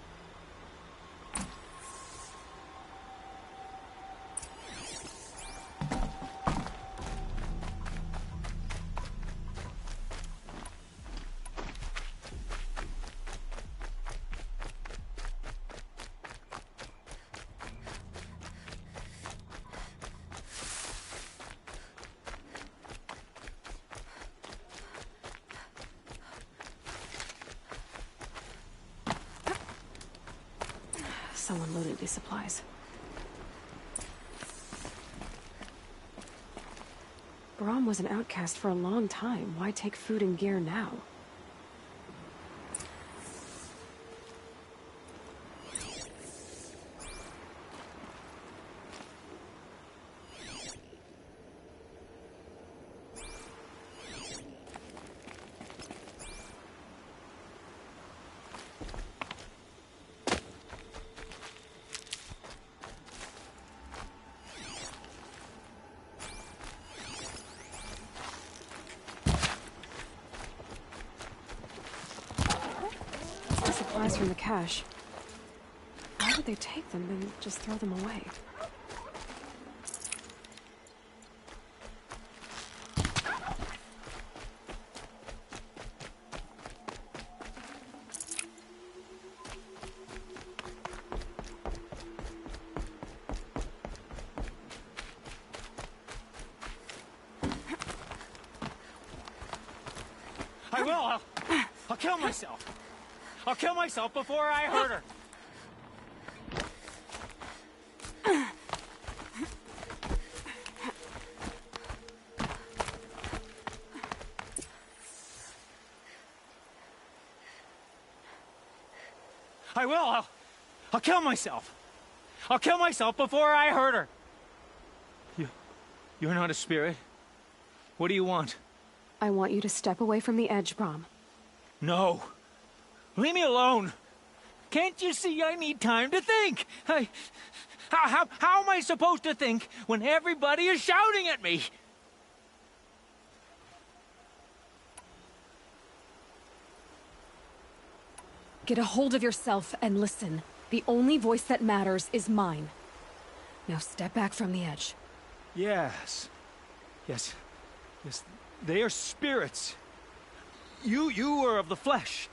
Someone loaded these supplies. Brahm was an outcast for a long time. Why take food and gear now? Supplies from the cache. Why would they take them and just throw them away? I will! I'll kill myself! I'll kill myself before I hurt her! I will! I'll kill myself! I'll kill myself before I hurt her! You're not a spirit. What do you want? I want you to step away from the edge, Brahm. No. Leave me alone. Can't you see I need time to think? How am I supposed to think when everybody is shouting at me? Get a hold of yourself and listen. The only voice that matters is mine. Now step back from the edge. Yes. They are spirits. You are of the flesh.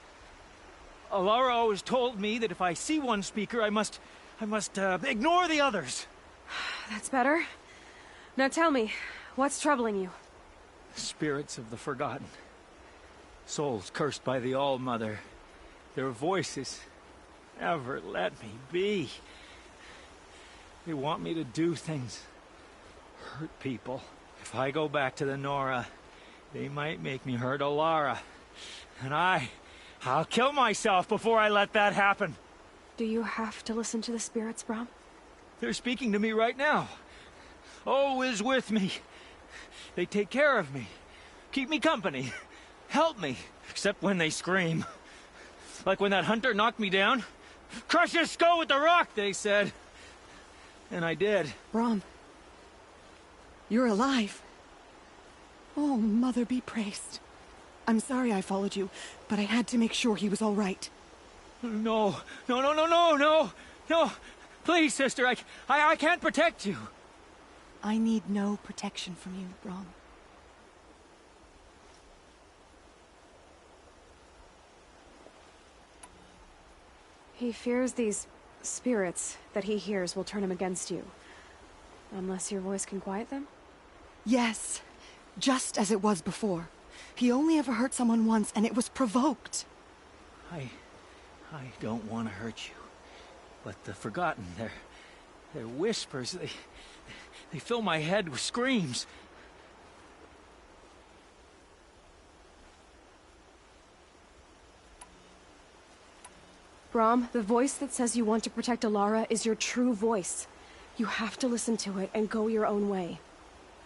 Alara always told me that if I see one speaker, I must ignore the others. That's better. Now tell me, what's troubling you? Spirits of the forgotten. Souls cursed by the All-Mother. Their voices never let me be. They want me to do things. Hurt people. If I go back to the Nora, they might make me hurt Alara. And I'll kill myself before I let that happen. Do you have to listen to the spirits, Brahm? They're speaking to me right now. Oh is with me. They take care of me. Keep me company. Help me. Except when they scream. Like when that hunter knocked me down. Crush his skull with the rock, they said. And I did. Brahm. You're alive. Oh, Mother be praised. I'm sorry I followed you, but I had to make sure he was all right. No. Please, sister, I can't protect you. I need no protection from you, Brahm. He fears these spirits that he hears will turn him against you. Unless your voice can quiet them? Yes, just as it was before. He only ever hurt someone once, and it was provoked. I don't want to hurt you. But the Forgotten, their whispers, they fill my head with screams. Brom, the voice that says you want to protect Alara is your true voice. You have to listen to it and go your own way.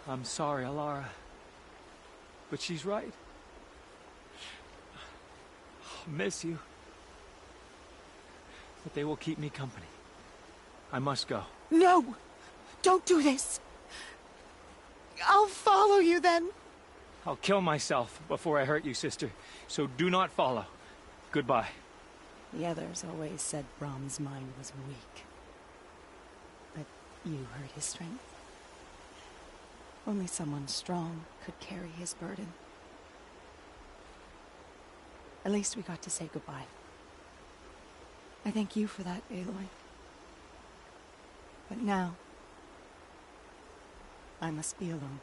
I'm sorry, Alara. But she's right. I'll miss you. But they will keep me company. I must go. No! Don't do this! I'll follow you then. I'll kill myself before I hurt you, sister. So do not follow. Goodbye. The others always said Brom's mind was weak. But you heard his strength. Only someone strong could carry his burden. At least we got to say goodbye. I thank you for that, Aloy. But now, I must be alone.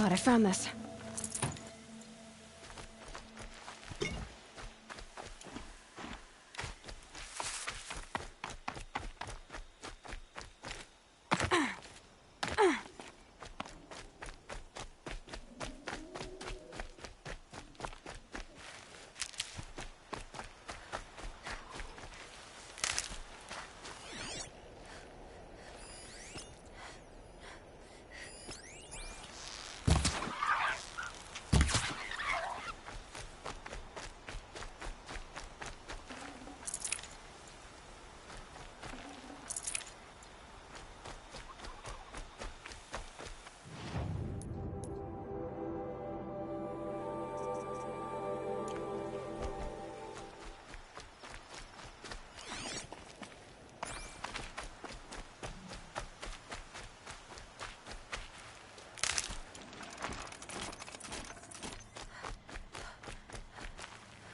I found this.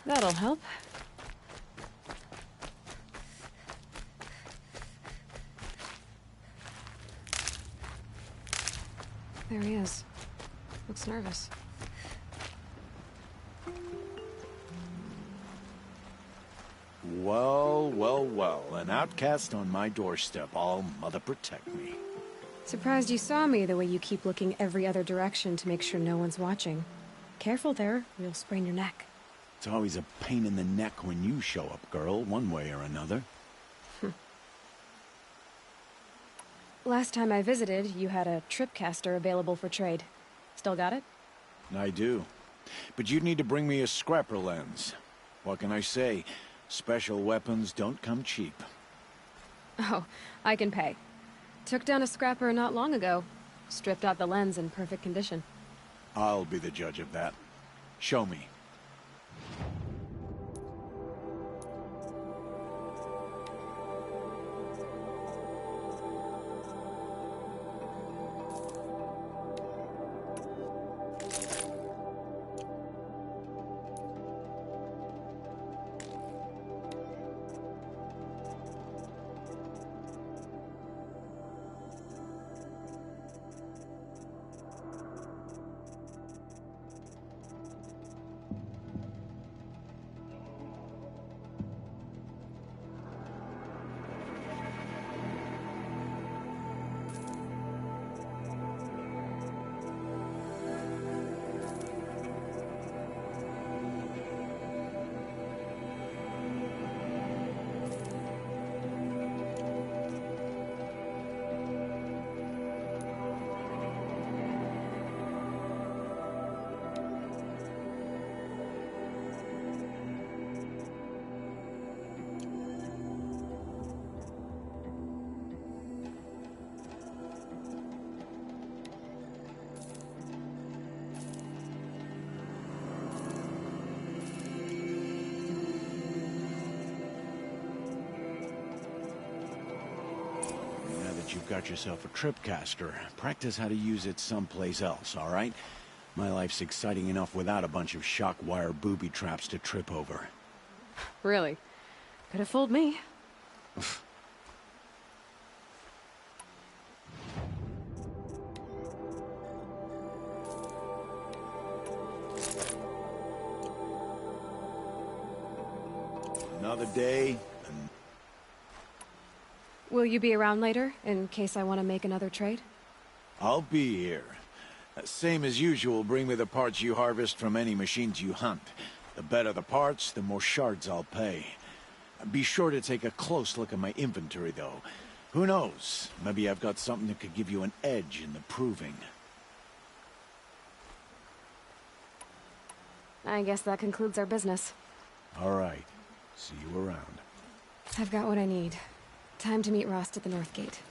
That'll help. There he is. Looks nervous. Well, well, well. An outcast on my doorstep. All mother protect me. Surprised you saw me the way you keep looking every other direction to make sure no one's watching. Careful there, or you'll sprain your neck. It's always a pain in the neck when you show up, girl, one way or another. Last time I visited, you had a tripcaster available for trade. Still got it? I do. But you'd need to bring me a scrapper lens. What can I say? Special weapons don't come cheap. Oh, I can pay. Took down a scrapper not long ago. Stripped out the lens in perfect condition. I'll be the judge of that. Show me. You've got yourself a tripcaster. Practice how to use it someplace else, all right? My life's exciting enough without a bunch of shock wire booby traps to trip over. Really? Could have fooled me. Another day. Will you be around later, in case I want to make another trade? I'll be here. Same as usual, bring me the parts you harvest from any machines you hunt. The better the parts, the more shards I'll pay. Be sure to take a close look at my inventory, though. Who knows? Maybe I've got something that could give you an edge in the proving. I guess that concludes our business. All right. See you around. I've got what I need. Time to meet Rost at the North Gate.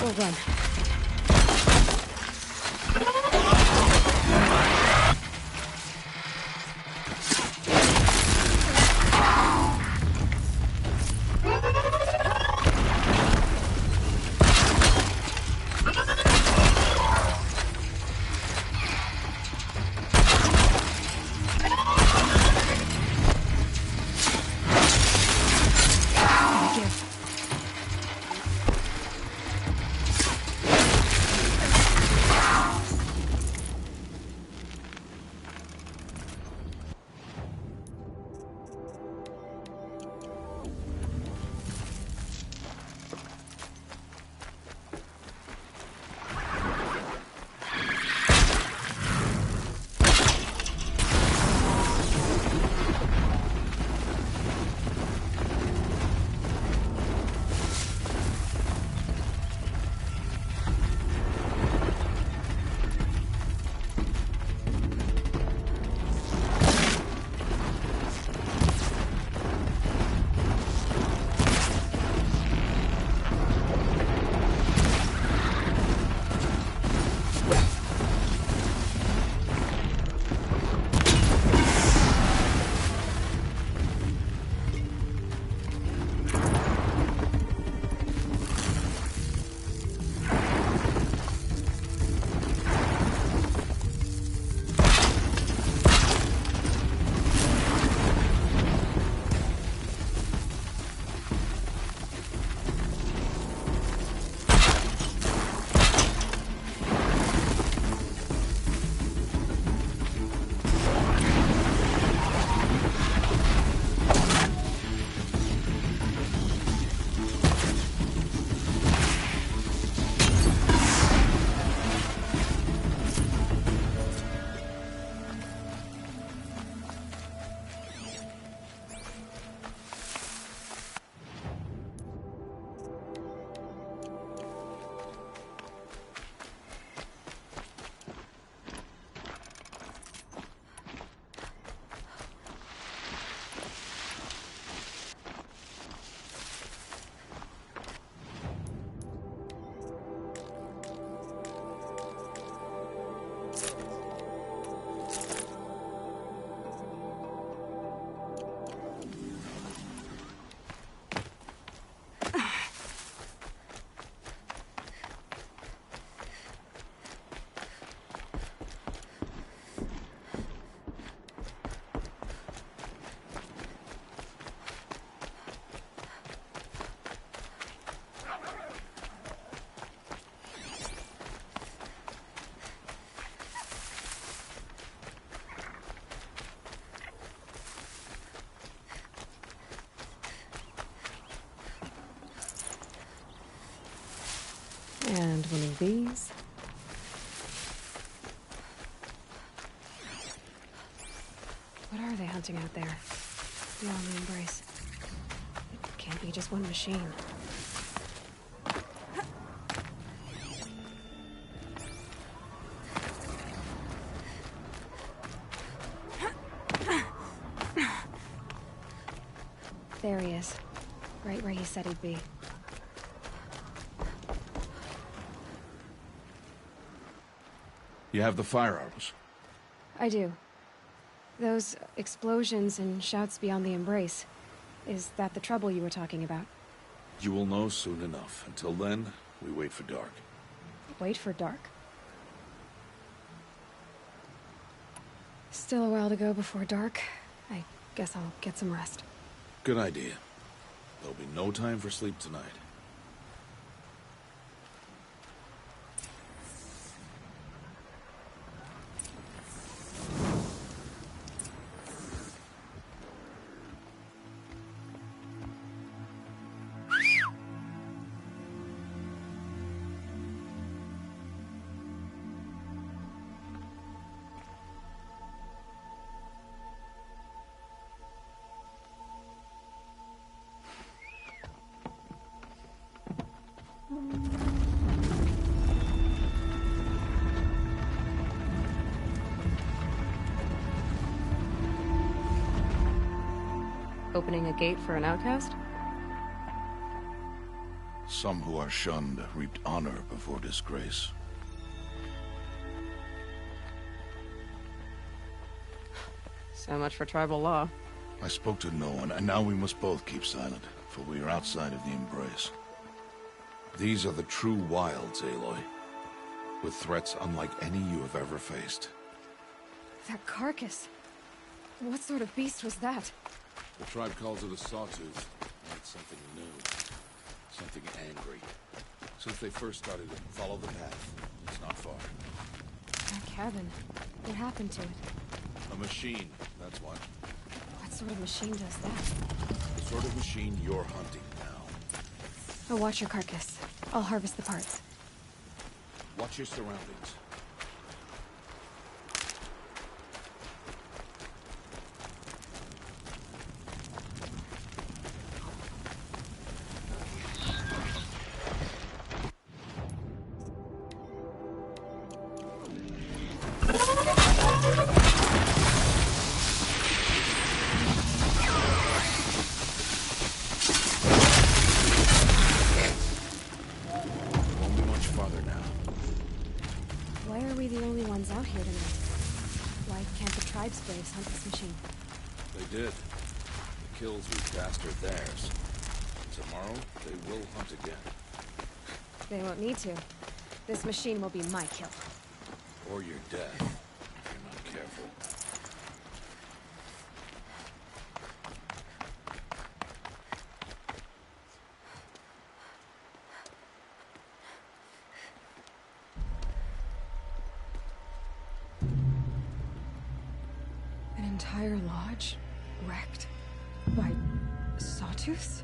I'll run. And one of these. What are they hunting out there? Beyond the embrace. It can't be just one machine. There he is. Right where he said he'd be. You have the firearms? I do. Those explosions and shouts beyond the embrace. Is that the trouble you were talking about? You will know soon enough. Until then, we wait for dark. Wait for dark? Still a while to go before dark. I guess I'll get some rest. Good idea. There'll be no time for sleep tonight. Opening a gate for an outcast? Some who are shunned reaped honor before disgrace. So much for tribal law. I spoke to no one, and now we must both keep silent, for we are outside of the embrace. These are the true wilds, Aloy, with threats unlike any you have ever faced. That carcass. What sort of beast was that? The tribe calls it a sawtooth, and it's something new. Something angry. Since they first started it, follow the path. It's not far. That cabin. What happened to it? A machine, that's what. What sort of machine does that? The sort of machine you're hunting now. I'll watch your carcass. I'll harvest the parts. Watch your surroundings. Out here tonight. Why can't the tribe's braves hunt this machine? They did. The kills we cast are theirs. Tomorrow, they will hunt again. They won't need to. This machine will be my kill. Or your death, if you're not careful. Entire lodge wrecked by sawtooths?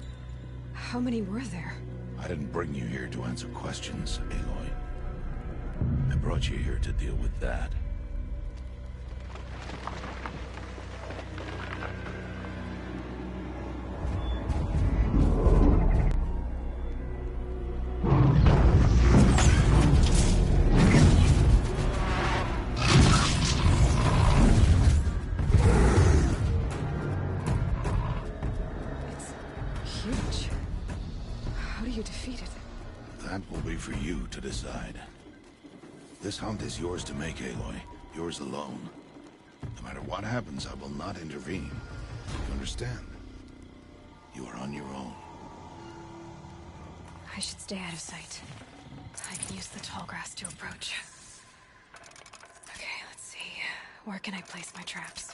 How many were there? I didn't bring you here to answer questions, Aloy. I brought you here to deal with that. To decide. This hunt is yours to make, Aloy. Yours alone. No matter what happens, I will not intervene. You understand? You are on your own. I should stay out of sight. I can use the tall grass to approach. Okay, let's see. Where can I place my traps?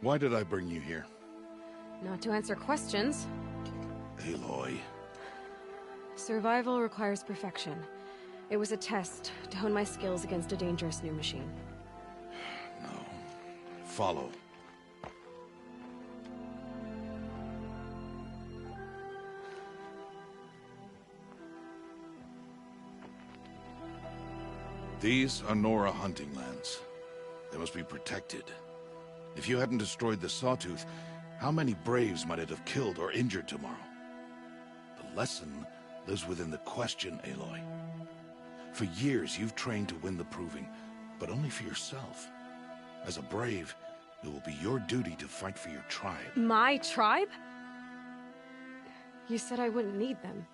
Why did I bring you here? Not to answer questions. Aloy. Survival requires perfection. It was a test to hone my skills against a dangerous new machine. No. Follow. These are Nora hunting lands. They must be protected. If you hadn't destroyed the Sawtooth, how many Braves might it have killed or injured tomorrow? The lesson lives within the question, Aloy. For years, you've trained to win the Proving, but only for yourself. As a Brave, it will be your duty to fight for your tribe. My tribe? You said I wouldn't need them.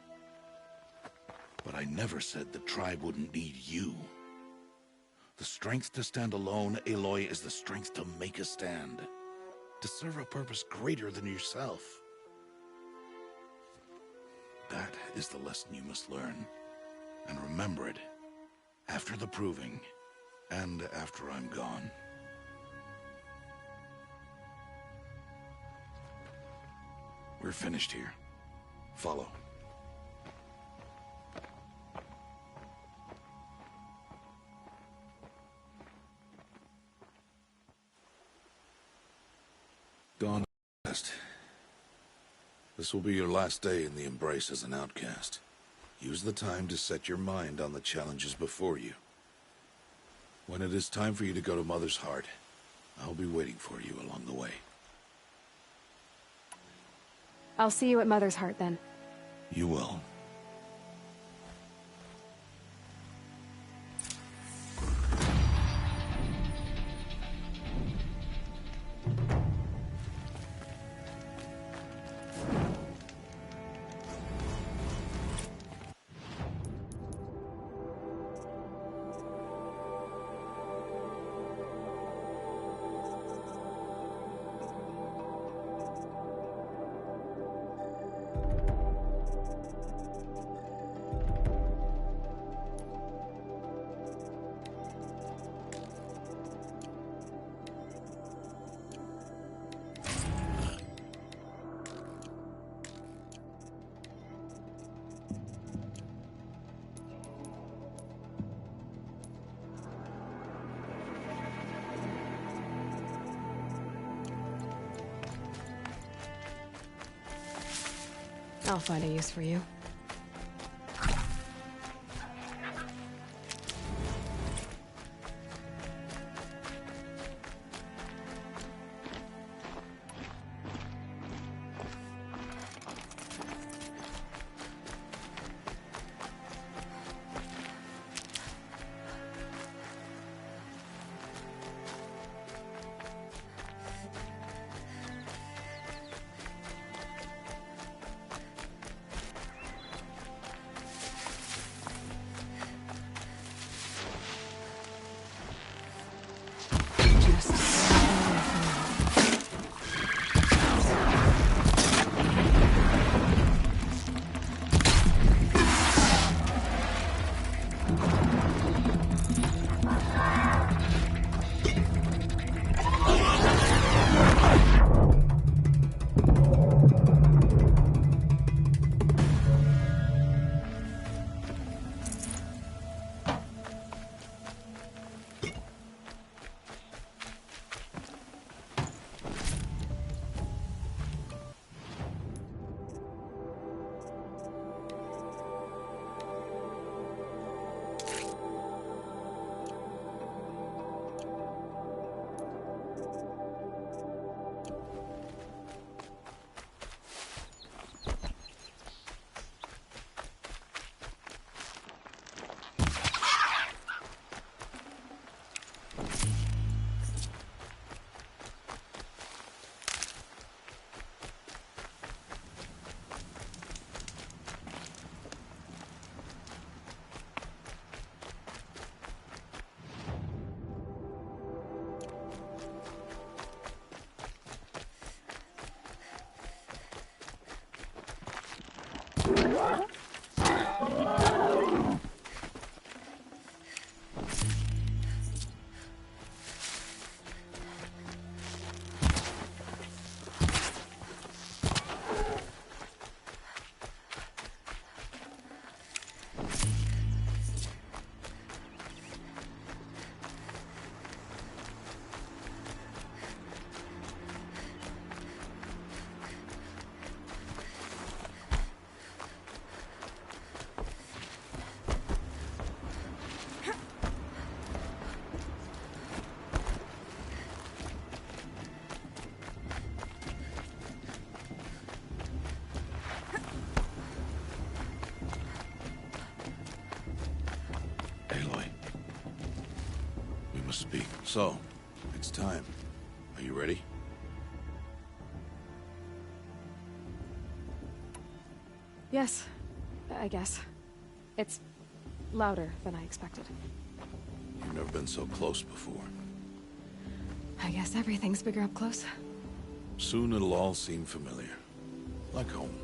But I never said the tribe wouldn't need you. The strength to stand alone, Aloy, is the strength to make a stand. To serve a purpose greater than yourself. That is the lesson you must learn. And remember it. After the Proving. And after I'm gone. We're finished here. Follow. Dawn West. This will be your last day in the Embrace as an outcast. Use the time to set your mind on the challenges before you. When it is time for you to go to Mother's Heart, I'll be waiting for you along the way. I'll see you at Mother's Heart then. You will. I'll find a use for you. speak. So, it's time. Are you ready? Yes, I guess. It's louder than I expected. You've never been so close before. I guess everything's bigger up close. Soon it'll all seem familiar. Like home.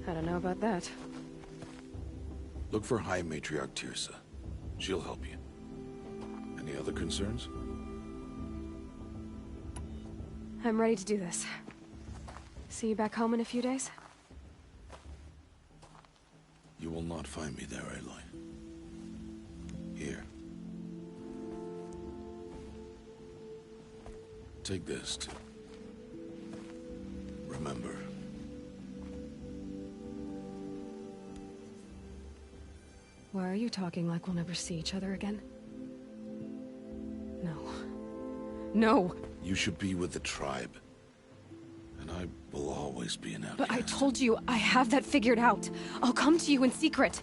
I don't know about that. Look for High Matriarch Tirsa. She'll help you. Any other concerns? I'm ready to do this. See you back home in a few days? You will not find me there, Aloy. Here. Take this to remember. Why are you talking like we'll never see each other again? No. No! You should be with the tribe. And I will always be an outcast. But I told you, I have that figured out. I'll come to you in secret.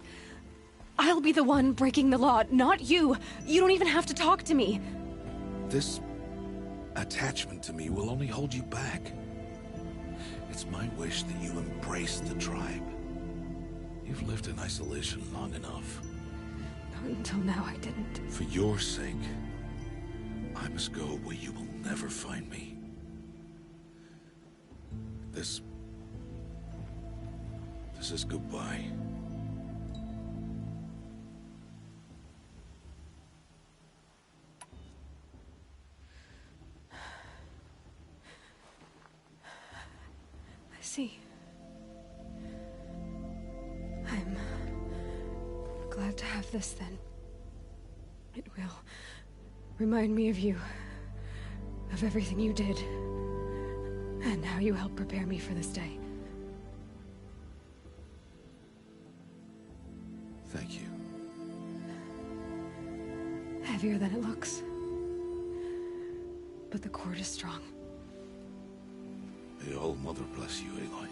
I'll be the one breaking the law, not you. You don't even have to talk to me. This attachment to me will only hold you back. It's my wish that you embrace the tribe. You've lived in isolation long enough. Until now, I didn't. For your sake, I must go where you will never find me. This is goodbye. I see. I'm glad to have this then. It will remind me of you, of everything you did, and how you helped prepare me for this day. Thank you. Heavier than it looks. But the cord is strong. May All Mother bless you, Aloy.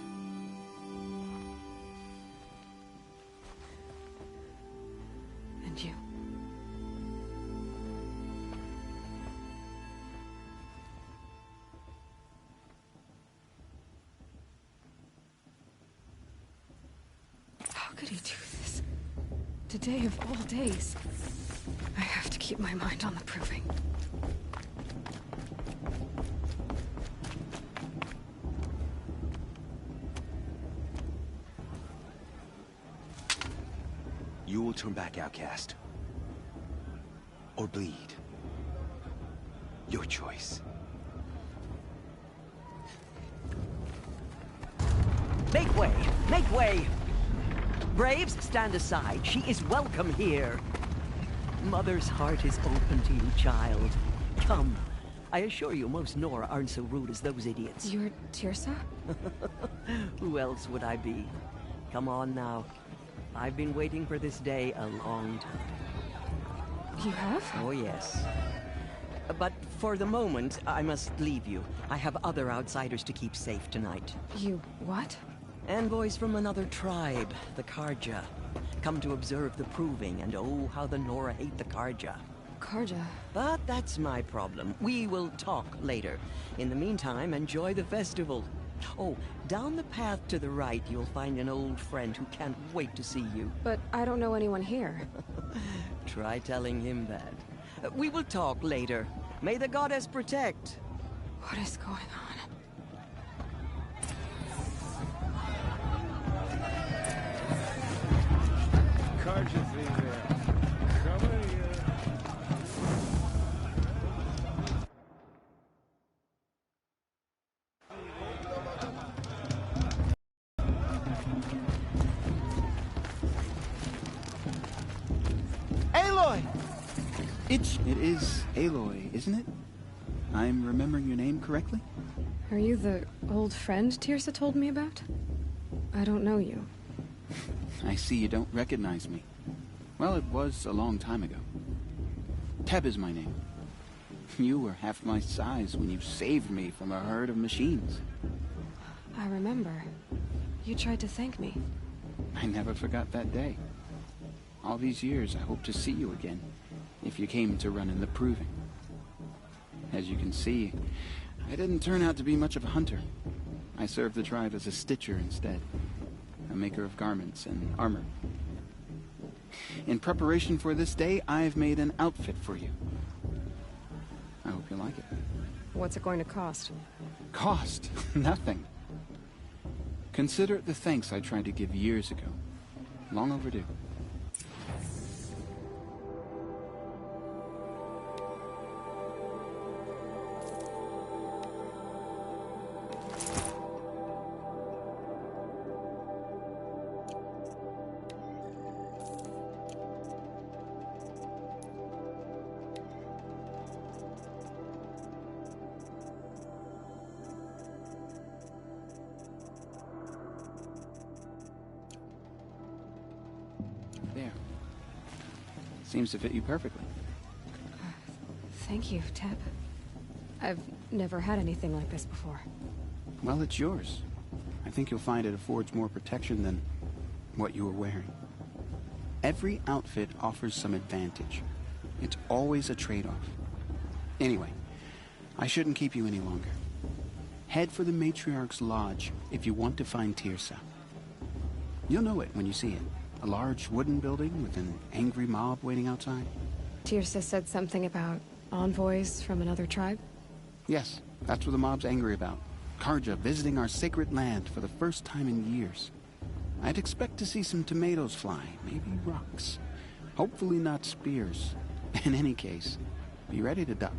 And you. How could he do this? Today of all days. I have to keep my mind on the proving. You will turn back, outcast. Or bleed. Your choice. Make way! Make way! Braves, stand aside. She is welcome here. Mother's heart is open to you, child. Come. I assure you, most Nora aren't so rude as those idiots. You're Tirsa? Who else would I be? Come on now. I've been waiting for this day a long time. You have? Oh, yes. But for the moment, I must leave you. I have other outsiders to keep safe tonight. You what? Envoys from another tribe, the Karja. Come to observe the proving, and oh, how the Nora hate the Karja. Karja? But that's my problem. We will talk later. In the meantime, enjoy the festival. Oh, down the path to the right, you'll find an old friend who can't wait to see you. But I don't know anyone here. Try telling him that. We will talk later. May the goddess protect. What is going on? Karja thing there. Come here. Aloy! It is Aloy, isn't it? I'm remembering your name correctly? Are you the old friend Tirsa told me about? I don't know you. I see you don't recognize me. Well, it was a long time ago. Teb is my name. You were half my size when you saved me from a herd of machines. I remember. You tried to thank me. I never forgot that day. All these years, I hope to see you again. if you came to run in the proving. As you can see, I didn't turn out to be much of a hunter. I served the tribe as a stitcher instead, a maker of garments and armor. In preparation for this day, I've made an outfit for you. I hope you like it. What's it going to cost? Cost? Nothing. Consider it the thanks I tried to give years ago. Long overdue. There. Seems to fit you perfectly. Thank you, Teb. I've never had anything like this before. Well, it's yours. I think you'll find it affords more protection than what you were wearing. Every outfit offers some advantage. It's always a trade-off. Anyway, I shouldn't keep you any longer. Head for the Matriarch's Lodge if you want to find Tirsa. You'll know it when you see it. A large wooden building with an angry mob waiting outside. Tirsa said something about envoys from another tribe? Yes, that's what the mob's angry about. Karja visiting our sacred land for the first time in years. I'd expect to see some tomatoes fly, maybe rocks. Hopefully not spears. In any case, be ready to duck.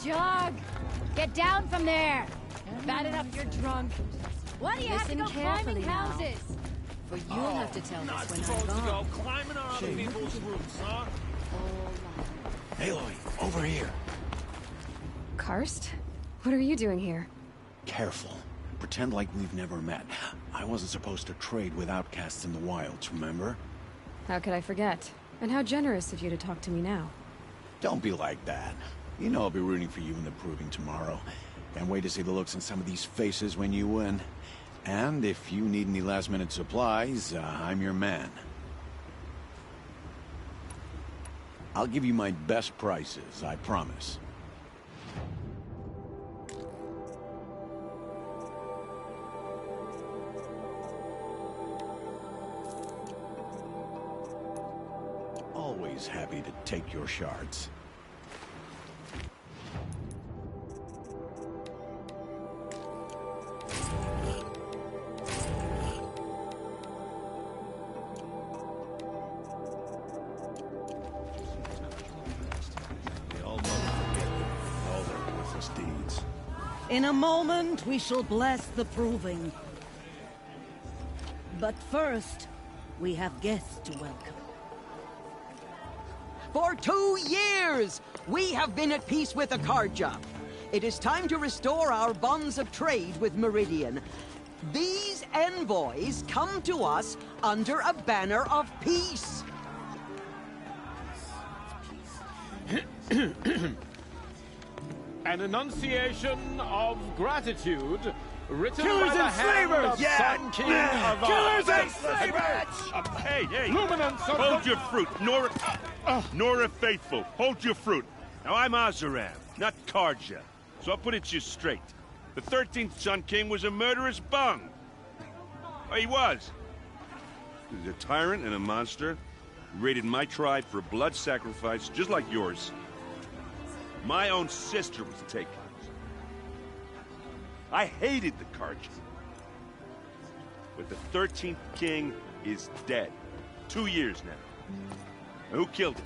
Jog! Get down from there! Bad enough you're drunk. Why do you have to go climbing houses? For you'll have to tell us when I'm gone. Go climbing on other people's roofs, huh? Aloy, over here. Karst? What are you doing here? Careful. Pretend like we've never met. I wasn't supposed to trade with outcasts in the wilds, remember? How could I forget? And how generous of you to talk to me now. Don't be like that. You know I'll be rooting for you in the proving tomorrow. Can't wait to see the looks on some of these faces when you win. And if you need any last-minute supplies, I'm your man. I'll give you my best prices, I promise. Always happy to take your shards. In a moment, we shall bless the proving. But first, we have guests to welcome. For 2 years, we have been at peace with Akarja. It is time to restore our bonds of trade with Meridian. These envoys come to us under a banner of peace. An enunciation of gratitude written Killers by the and hand slavers! of Yeah! Sun King Yeah! of Killers Ar- and slavers! Hey, hey! Luminance of Hold the- your fruit, Nora Faithful. Hold your fruit. Now, I'm Azaram, not Karja, so I'll put it to you straight. The 13th Sun King was a murderous bung. Oh, he was. He was a tyrant and a monster. He raided my tribe for blood sacrifice, just like yours. My own sister was taken. I hated the Karja. But the 13th king is dead. 2 years now. And who killed him?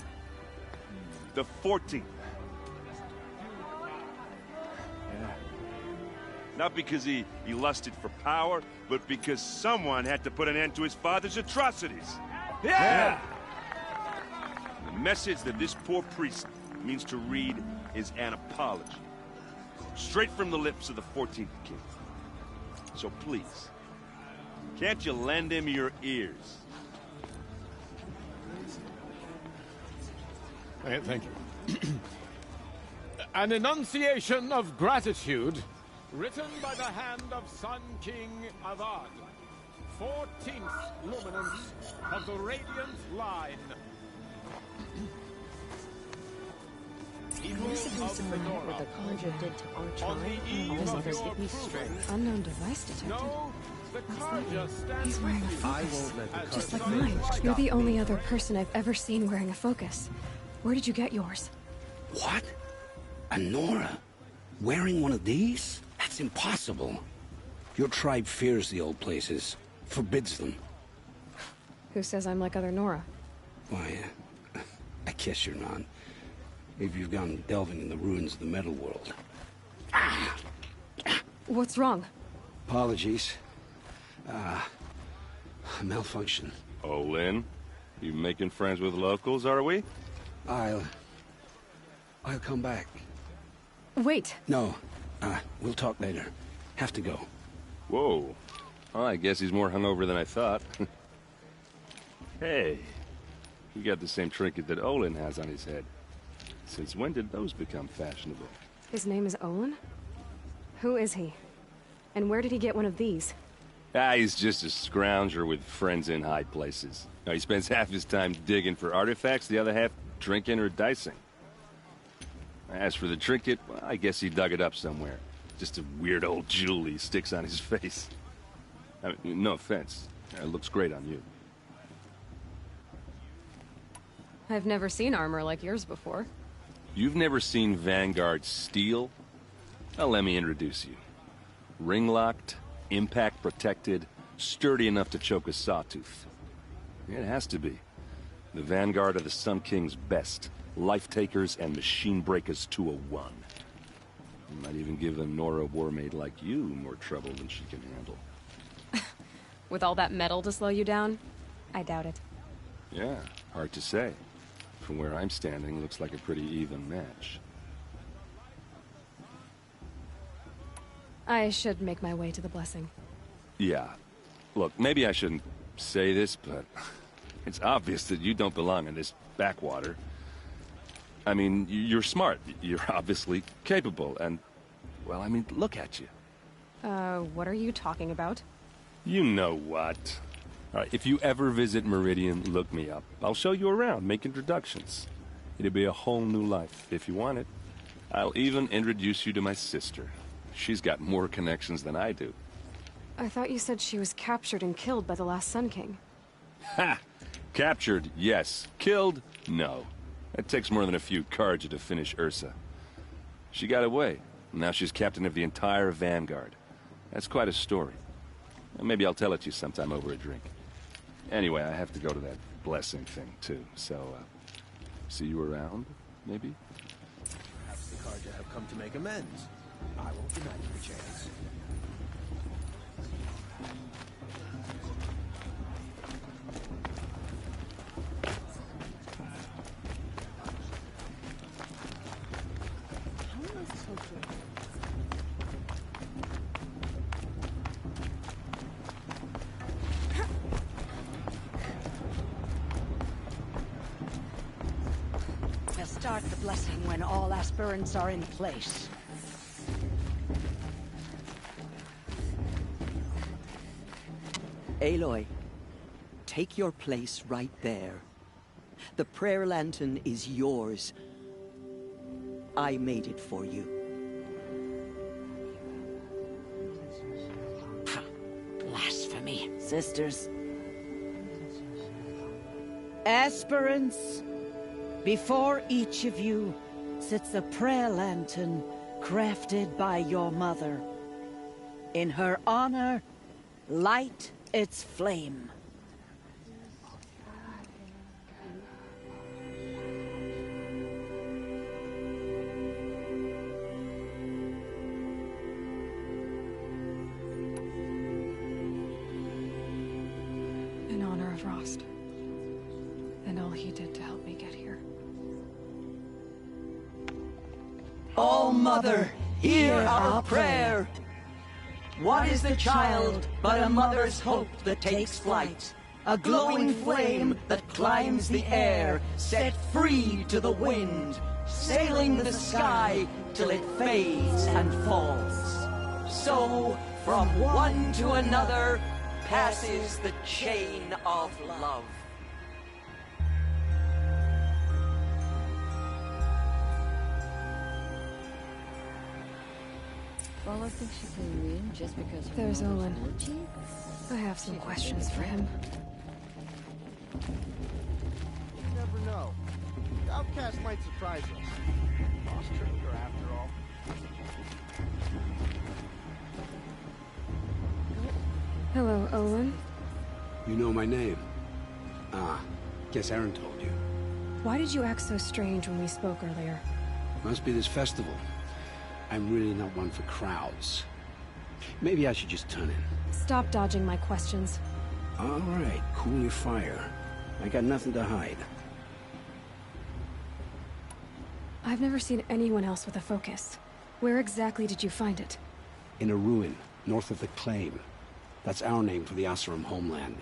The 14th. Not because he lusted for power, but because someone had to put an end to his father's atrocities. Yeah! The message that this poor priest means to read is an apology. Straight from the lips of the 14th king. So please, can't you lend him your ears? Thank you. An enunciation of gratitude, written by the hand of Sun King Avad, 14th luminance of the Radiant Line. What the Conjure did to Archer. All others hit me straight. Unknown device detected. No, the Karja stands He's wearing a with you. focus. Just like mine. You're the only other person I've ever seen wearing a focus. Where did you get yours? What? A Nora? Wearing one of these? That's impossible. Your tribe fears the old places. Forbids them. Who says I'm like other Nora? Why, I guess you're not. If you've gone delving in the ruins of the metal world. What's wrong? Apologies. Malfunction. Oh, Lynn? You making friends with locals, are we? I'll come back. Wait. No. We'll talk later. Have to go. Whoa. Well, I guess he's more hungover than I thought. Hey. You got the same trinket that Olin has on his head. Since when did those become fashionable? His name is Olin? Who is he? And where did he get one of these? He's just a scrounger with friends in high places. He spends half his time digging for artifacts, the other half drinking or dicing. As for the trinket, well, I guess he dug it up somewhere. Just a weird old jewel he sticks on his face. I mean, no offense. It looks great on you. I've never seen armor like yours before. You've never seen Vanguard steel? Well, let me introduce you. Ring-locked, impact-protected, sturdy enough to choke a sawtooth. It has to be. The Vanguard of the Sun King's best. Life-takers and machine-breakers to a one. You might even give a Nora warmaid like you more trouble than she can handle. With all that metal to slow you down? I doubt it. Yeah, hard to say. From where I'm standing, looks like a pretty even match. I should make my way to the blessing. Yeah. Look, maybe I shouldn't say this, but it's obvious that you don't belong in this backwater. I mean, you're smart. You're obviously capable, and, well, I mean, look at you. What are you talking about? You know what. All right, if you ever visit Meridian, look me up. I'll show you around, make introductions. It'll be a whole new life, if you want it. I'll even introduce you to my sister. She's got more connections than I do. I thought you said she was captured and killed by the last Sun King. Ha! Captured, yes. Killed, no. It takes more than a few Karja to finish Ursa. She got away. Now she's captain of the entire Vanguard. That's quite a story. Maybe I'll tell it to you sometime over a drink. Anyway, I have to go to that blessing thing, too. So, see you around, maybe? Perhaps the Karja have come to make amends. I won't deny you a chance. We'll start the blessing when all aspirants are in place. Aloy, take your place right there. The prayer lantern is yours. I made it for you. Blasphemy. Sisters. Aspirants, before each of you sits a prayer lantern crafted by your mother. In her honor, light its flame. of Rost. And all he did to help me get here. All Mother, hear our prayer. What is the child but a mother's hope that takes flight? A glowing flame that climbs the air, set free to the wind, sailing the sky till it fades and falls. So, from one to another, passes the chain of love. Well, I think she can win just because her There's mother's Olin. allergy. I have some questions for him. You never know. The outcast might surprise us. Lost trigger after all. Hello, Olin. You know my name? Ah, guess Aaron told you. Why did you act so strange when we spoke earlier? Must be this festival. I'm really not one for crowds. Maybe I should just turn in. Stop dodging my questions. All right, cool your fire. I got nothing to hide. I've never seen anyone else with a focus. Where exactly did you find it? In a ruin, north of the Claim. That's our name for the Oseram homeland.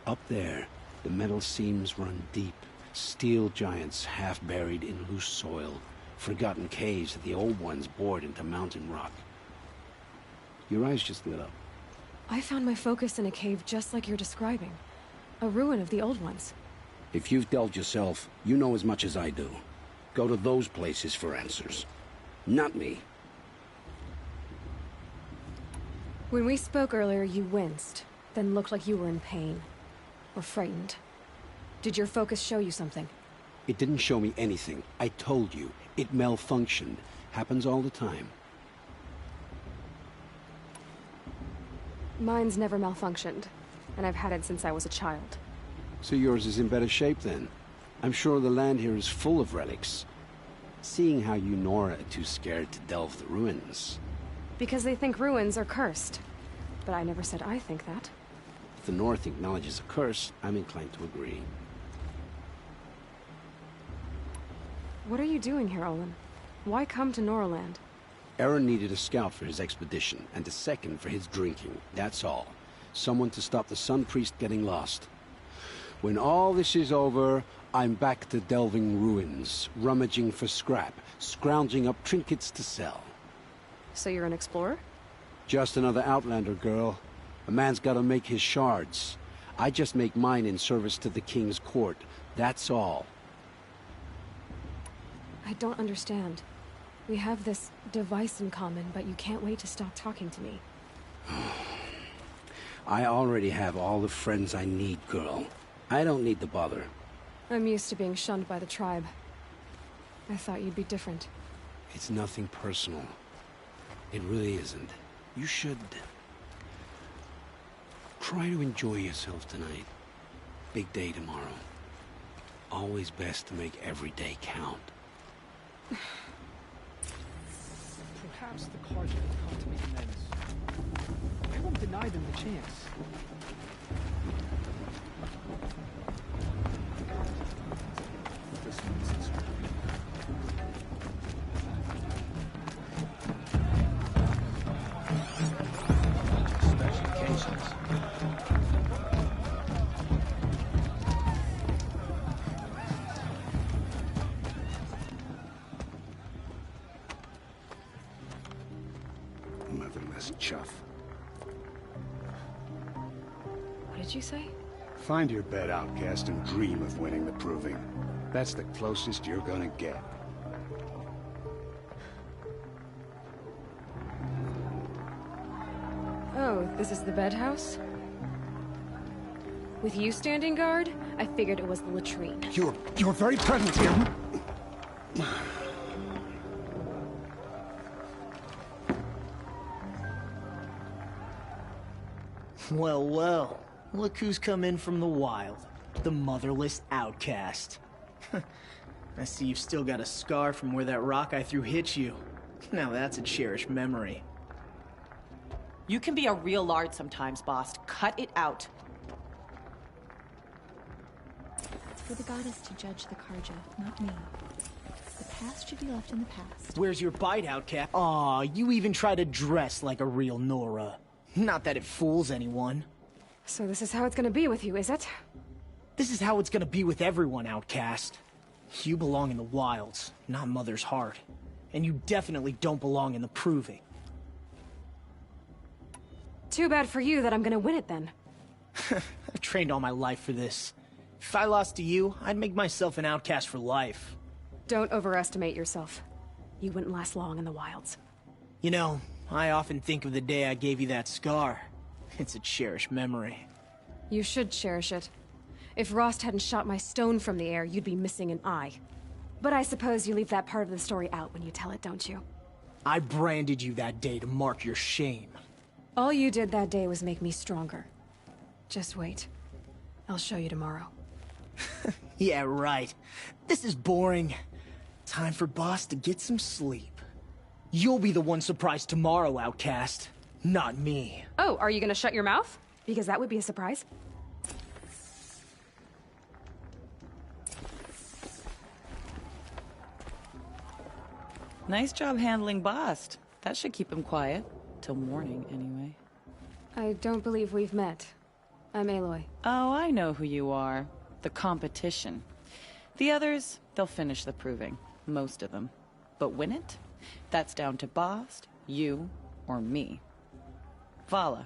Up there, the metal seams run deep. Steel giants half buried in loose soil. Forgotten caves that the old ones bored into mountain rock. Your eyes just lit up. I found my focus in a cave just like you're describing. A ruin of the old ones. If you've delved yourself, you know as much as I do. Go to those places for answers. Not me. When we spoke earlier, you winced, then looked like you were in pain. Or frightened. Did your focus show you something? It didn't show me anything. I told you. It malfunctioned. Happens all the time. Mine's never malfunctioned, and I've had it since I was a child. So yours is in better shape then. I'm sure the land here is full of relics. Seeing how you Nora are too scared to delve the ruins. Because they think ruins are cursed. But I never said I think that. If the North acknowledges a curse, I'm inclined to agree. What are you doing here, Olin? Why come to Noraland? Aaron needed a scout for his expedition, and a second for his drinking. That's all. Someone to stop the Sun Priest getting lost. When all this is over, I'm back to delving ruins, rummaging for scrap, scrounging up trinkets to sell. So you're an explorer? Just another Outlander, girl. A man's gotta make his shards. I just make mine in service to the King's court. That's all. I don't understand. We have this device in common, but you can't wait to stop talking to me. I already have all the friends I need, girl. I don't need the bother. I'm used to being shunned by the tribe. I thought you'd be different. It's nothing personal. It really isn't. You should... try to enjoy yourself tonight. Big day tomorrow. Always best to make every day count. Perhaps the Carja will come to make amends. I won't deny them the chance. This one's his special occasions. Motherless chuff. What did you say? Find your bed, outcast, and dream of winning the proving. That's the closest you're gonna get. Oh, this is the bed house? With you standing guard, I figured it was the latrine. You're very present here. Well, well. Look who's come in from the wild. The motherless outcast. I see you've still got a scar from where that rock I threw hit you. Now that's a cherished memory. You can be a real lard sometimes, boss. Cut it out. For the goddess to judge the Karja, not me. The past should be left in the past. Where's your bite, Outcast? Aw, you even try to dress like a real Nora. Not that it fools anyone. So this is how it's gonna be with you, is it? This is how it's gonna be with everyone, Outcast. You belong in the wilds, not Mother's heart. And you definitely don't belong in the proving. Too bad for you that I'm gonna win it then. I've trained all my life for this. If I lost to you, I'd make myself an outcast for life. Don't overestimate yourself. You wouldn't last long in the wilds. You know, I often think of the day I gave you that scar. It's a cherished memory. You should cherish it. If Rost hadn't shot my stone from the air, you'd be missing an eye. But I suppose you leave that part of the story out when you tell it, don't you? I branded you that day to mark your shame. All you did that day was make me stronger. Just wait. I'll show you tomorrow. Yeah, right. This is boring. Time for Boss to get some sleep. You'll be the one surprised tomorrow, Outcast. Not me. Oh, are you gonna shut your mouth? Because that would be a surprise. Nice job handling Bast. That should keep him quiet. Till morning, anyway. I don't believe we've met. I'm Aloy. Oh, I know who you are. The competition. The others, they'll finish the proving. Most of them. But win it? That's down to Bast, you, or me. Vala.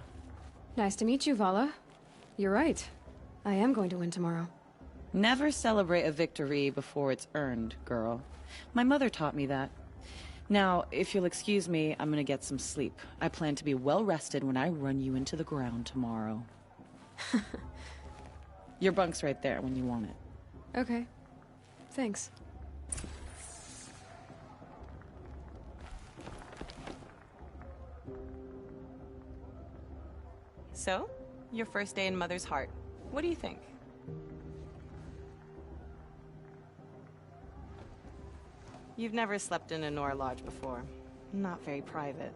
Nice to meet you, Vala. You're right. I am going to win tomorrow. Never celebrate a victory before it's earned, girl. My mother taught me that. Now, if you'll excuse me, I'm gonna get some sleep. I plan to be well rested when I run you into the ground tomorrow. Your bunk's right there when you want it. Okay. Thanks. So, your first day in Mother's heart. What do you think? You've never slept in a Nora lodge before. Not very private.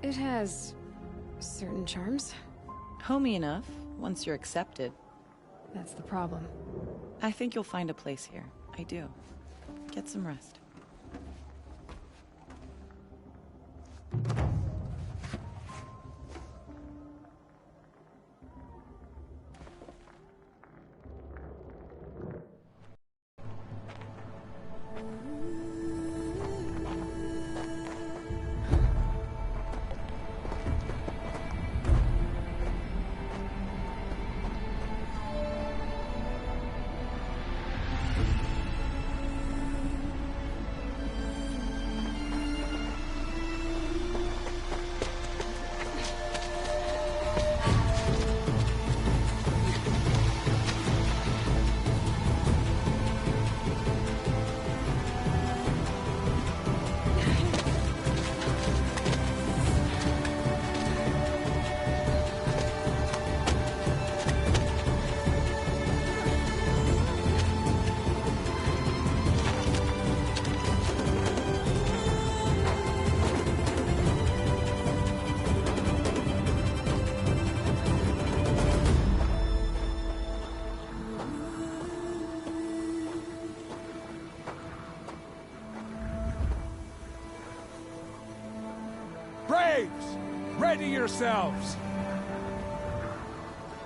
It has certain charms. Homey enough, once you're accepted. That's the problem. I think you'll find a place here. I do. Get some rest. Ready yourselves!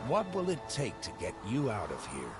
What will it take to get you out of here?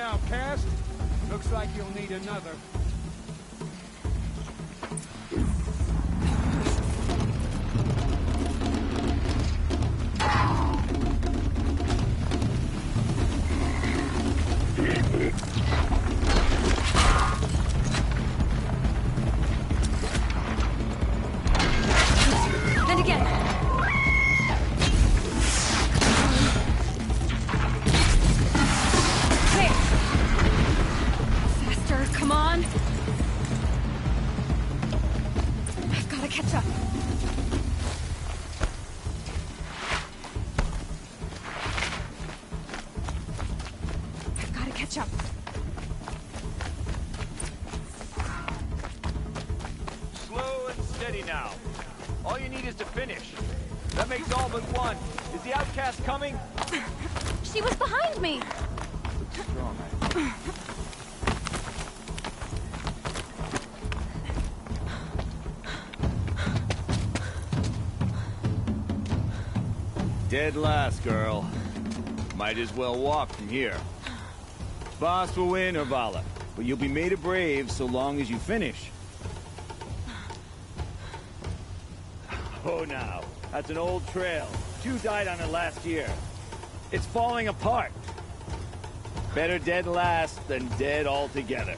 outcast. Looks like you'll need another. And again. There. Faster, come on. I've got to catch up. I've got to catch up. Slow and steady now. All you need is to finish. That makes all but one. Is the outcast coming? She was behind me. Strong. Dead last, girl. Might as well walk from here. Boss will win, Urvala, but you'll be made a brave so long as you finish. Oh, now. That's an old trail. 2 died on it last year. It's falling apart. Better dead last than dead altogether.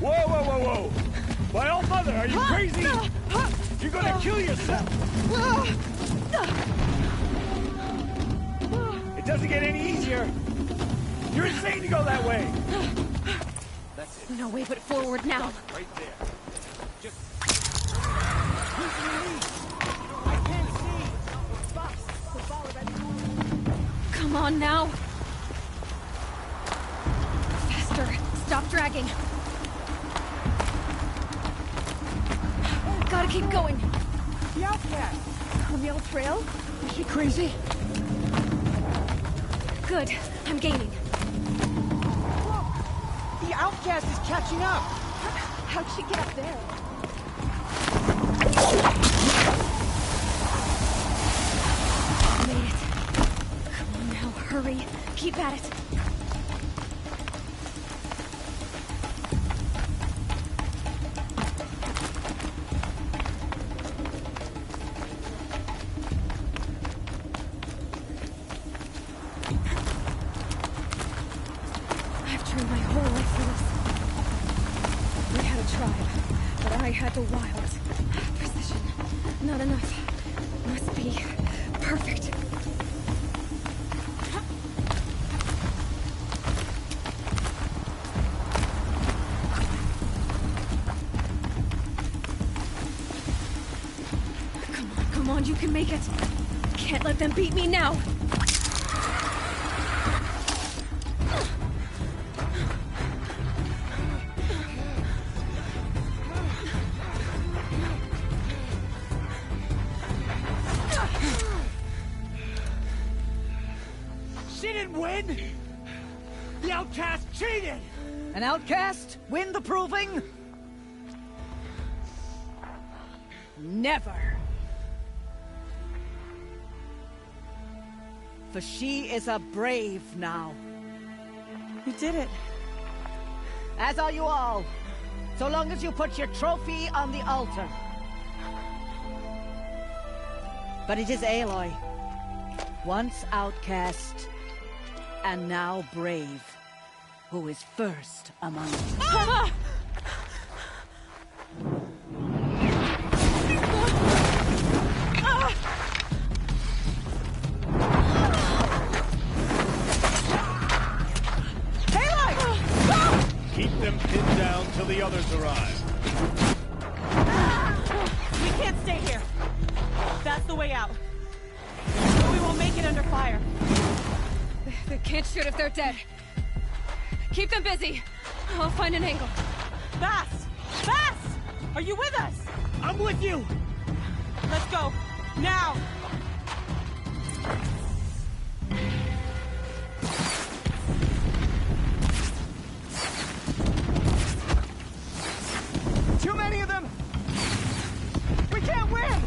Whoa, whoa, whoa, whoa! My old mother, are you crazy? You're gonna kill yourself! It doesn't get any easier! You're insane to go that way! That's it. No way but forward now. Right there. Just... I can't see! Boss, the ball already. Come on now. Faster. Stop dragging. Gotta keep going. The outcast! On the old trail? Is she crazy? Good. I'm gaining. Look! The outcast is catching up! How'd she get up there? Made it. Come on now, hurry. Keep at it. I've trained my whole life for this. We had a tribe, but I had the wilds. Precision. Not enough. Must be perfect. Come on, you can make it. Can't let them beat me now. She didn't win! The outcast cheated! An outcast? Win the proving? Never. For she is a brave now. You did it. As are you all. So long as you put your trophy on the altar. But it is Aloy. Once outcast, and now brave, who is first among us. Keep them pinned down till the others arrive. We can't stay here. That's the way out. But we won't make it under fire. They can't shoot if they're dead. Keep them busy. I'll find an angle. Bass! Bass! Are you with us? I'm with you! Let's go. Now! Too many of them! We can't win!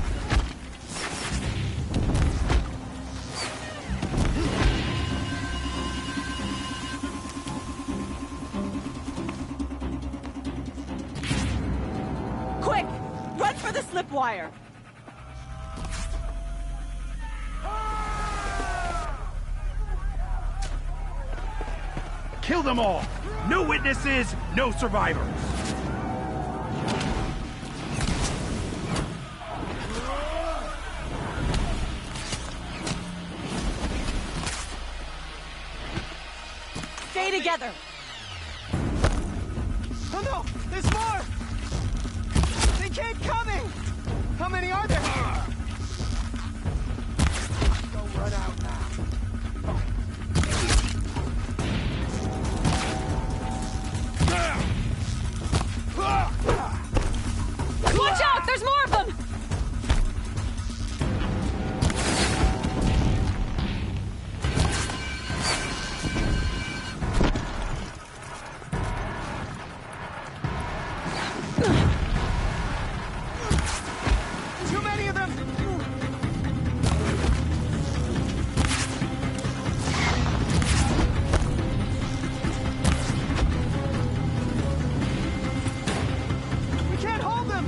slip wire. Kill them all! No witnesses, no survivors! Stay together! Oh no! There's more! They keep coming! How many are there? Don't run out now. Watch out! There's more of them! Too many of them! We can't hold them!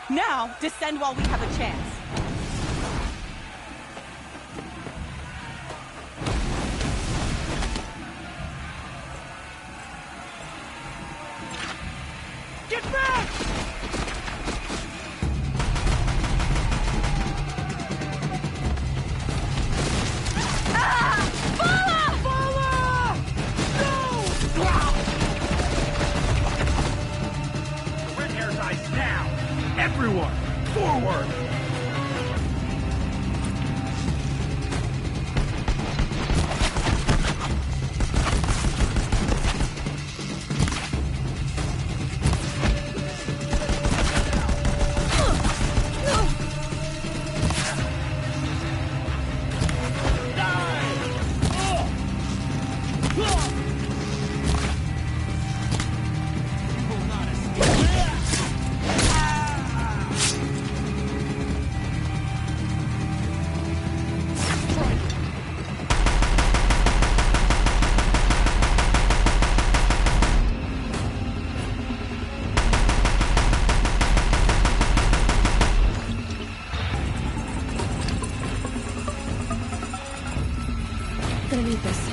Now, descend while we have a chance. Get back! Red hair's eyes now! Everyone, forward! I'm gonna need this.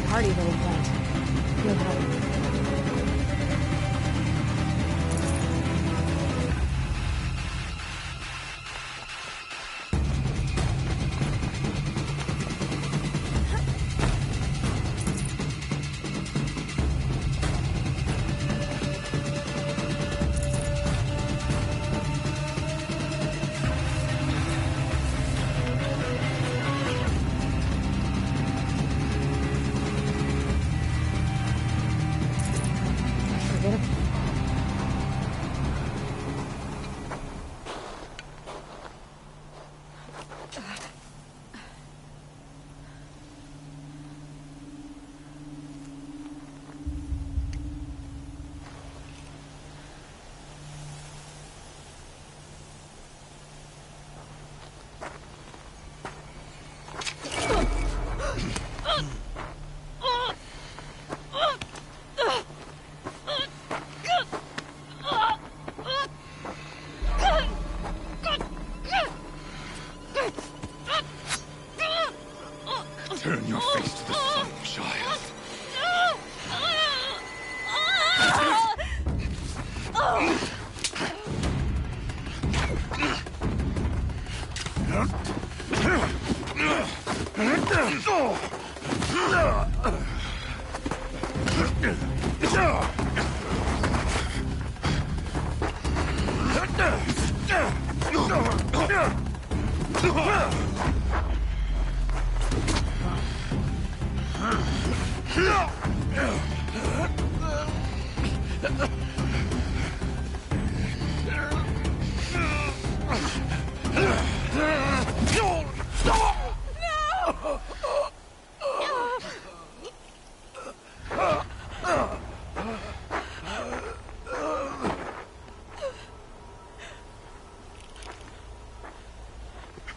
Party little plant. You'll help. face to the sun, child.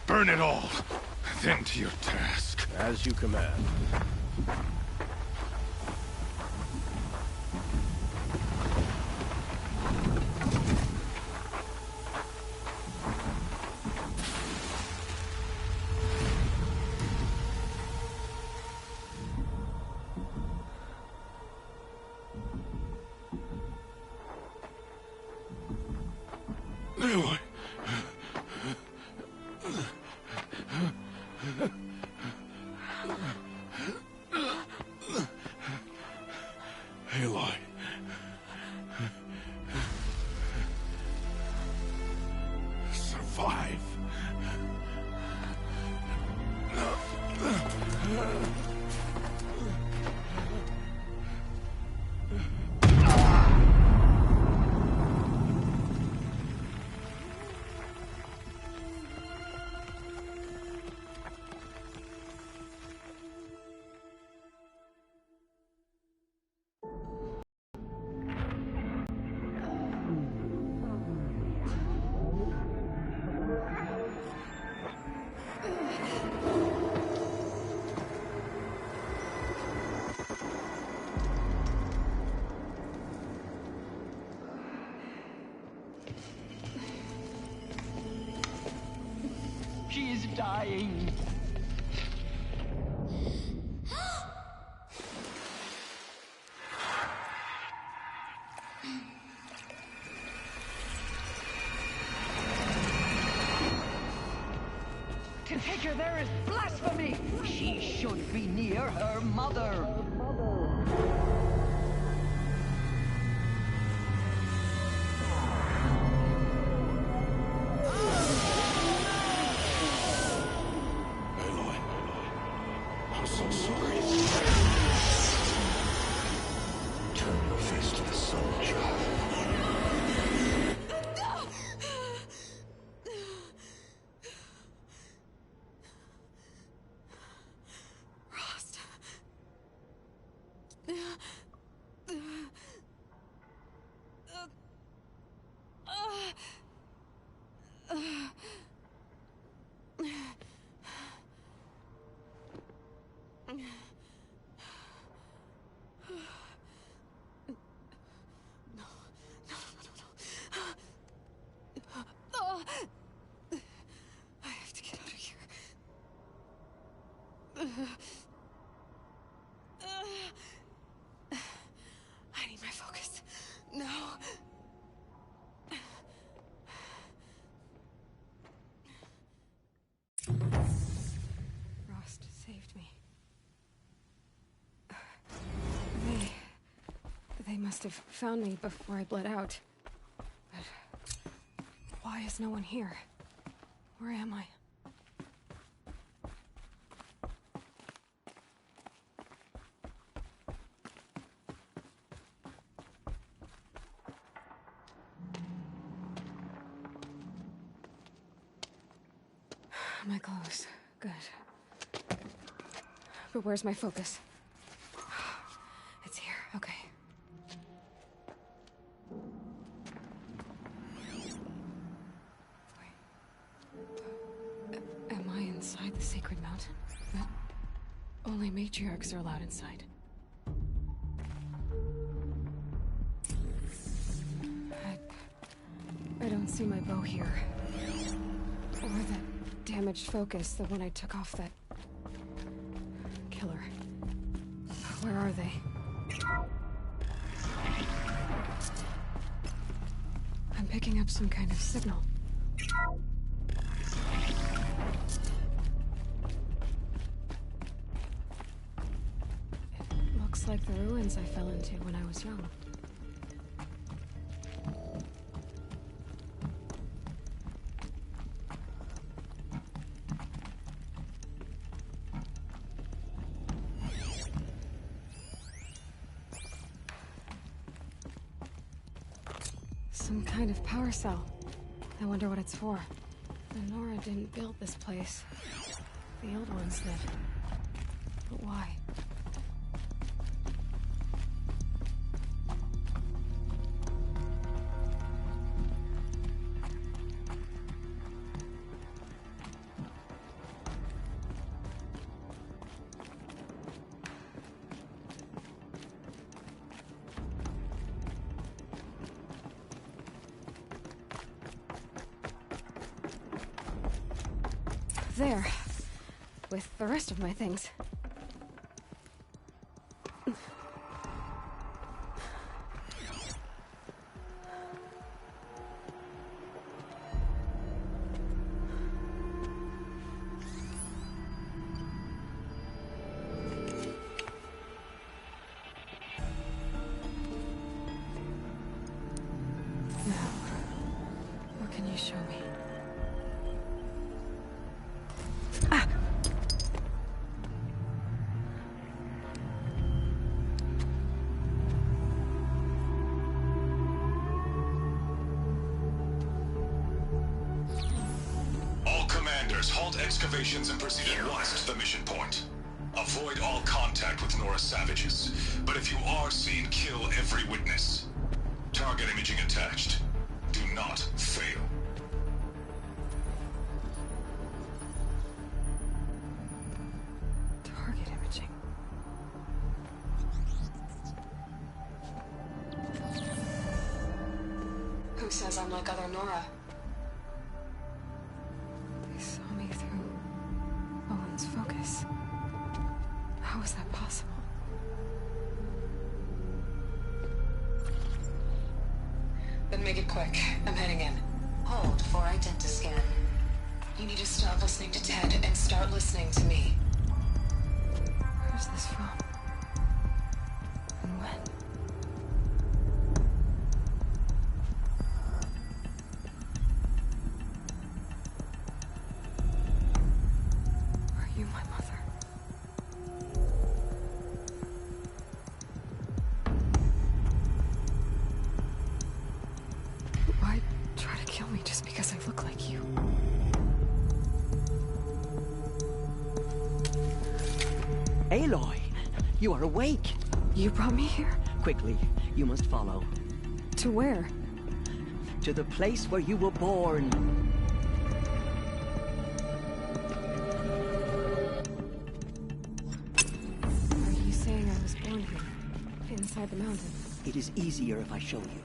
Burn it all, then to your task. As you command. Aloy. Aloy. Survive. She is dying. To take her there is blasphemy. She should be near her mother. I'm so sorry. Turn your face to the sun, child. Rost. I have to get out of here. I need my focus. No. Rost saved me. They must have found me before I bled out. But why is no one here? Where am I? My clothes. Good. But where's my focus? It's here. Okay. Am I inside the sacred mountain? But only matriarchs are allowed inside. I don't see my bow here. Or that damaged focus, the one I took off that killer. are they? I'm picking up some kind of signal. It looks like the ruins I fell into when I was young. Some kind of power cell. I wonder what it's for. The Nora didn't build this place. The old ones did. But why? There. With the rest of my things. Now, what can you show me? Halt excavations and proceed at once to the mission point. Avoid all contact with Nora savages, but if you are seen, kill every witness. Target imaging attached. Do not fail. Target imaging. Who says I'm like other Nora? Focus. How is that possible? Then make it quick. I'm heading in. Hold for identiscan. You need to stop listening to Ted and start listening to me. Where's this from? And when? My mother. Why try to kill me just because I look like you? Aloy, you are awake. You brought me here? Quickly, you must follow. To where? To the place where you were born. Inside the mountain. It is easier if I show you.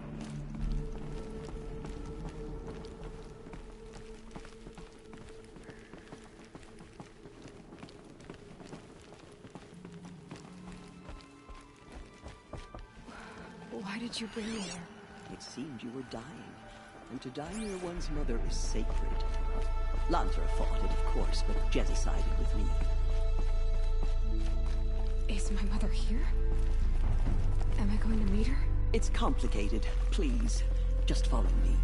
Why did you bring me here? It seemed you were dying, and to die near one's mother is sacred. Lantra fought it, of course, but Jezza sided with me. Is my mother here? Am I going to meet her? It's complicated. Please, just follow me.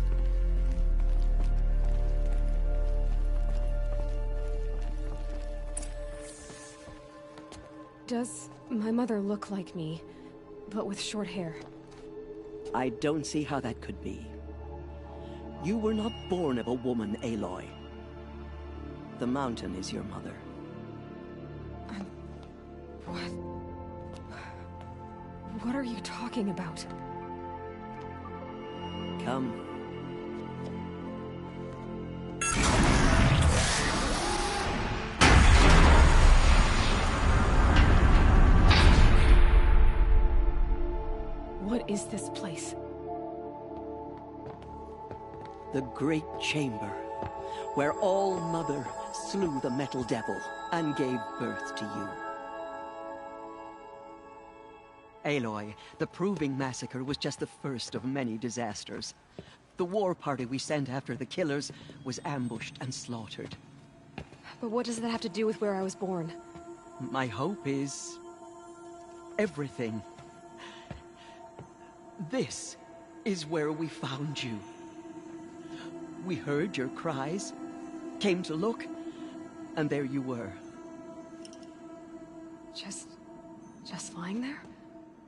Does my mother look like me, but with short hair? I don't see how that could be. You were not born of a woman, Aloy. The mountain is your mother. What? What are you talking about? Come. What is this place? The Great Chamber, where All Mother slew the Metal Devil and gave birth to you. Aloy, the Proving Massacre was just the first of many disasters. The war party we sent after the killers was ambushed and slaughtered. But what does that have to do with where I was born? My hope is... everything. This is where we found you. We heard your cries, came to look, and there you were. Just lying there?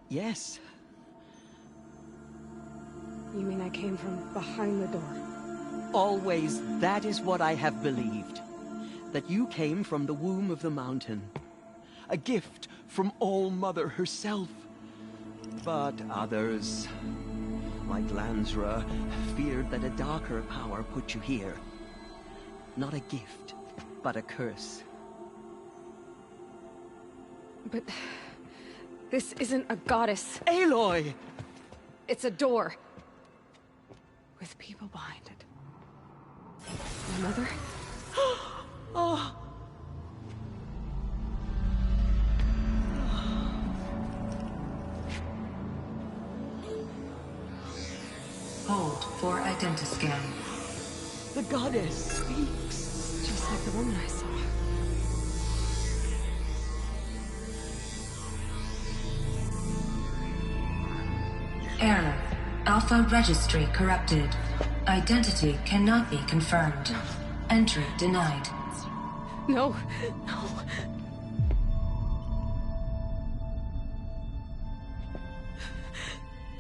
Yes. You mean I came from behind the door? Always, that is what I have believed. That you came from the womb of the mountain. A gift from All-Mother herself. But others, like Lansra, feared that a darker power put you here. Not a gift, but a curse. But... this isn't a goddess. Aloy! It's a door. With people behind it. My mother? Oh! Hold for identiscan. The goddess speaks. Just like the woman I saw. Error. Alpha registry corrupted. Identity cannot be confirmed. Entry denied. No, no.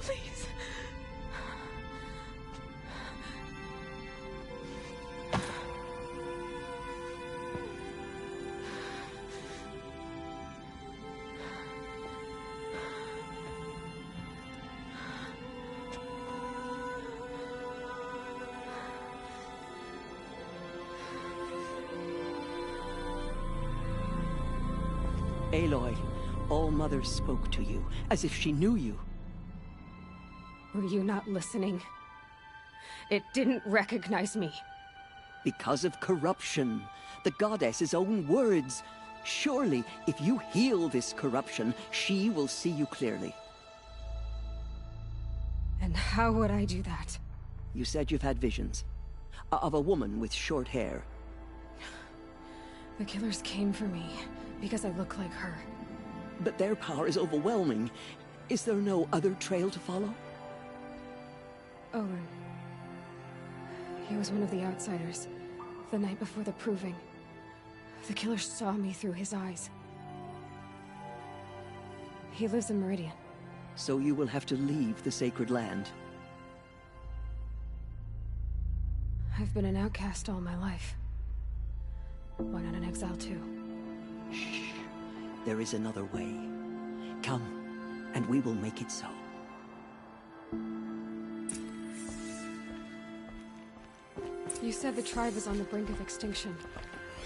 Please. Aloy, All-Mother spoke to you, as if she knew you. Were you not listening? It didn't recognize me. Because of corruption. The goddess's own words. Surely, if you heal this corruption, she will see you clearly. And how would I do that? You said you've had visions. Of a woman with short hair. The killers came for me, because I look like her. But their power is overwhelming. Is there no other trail to follow? Owen. He was one of the outsiders. The night before the Proving. The killers saw me through his eyes. He lives in Meridian. So you will have to leave the sacred land. I've been an outcast all my life. Why not an exile too? Shh. There is another way. Come, and we will make it so. You said the tribe was on the brink of extinction.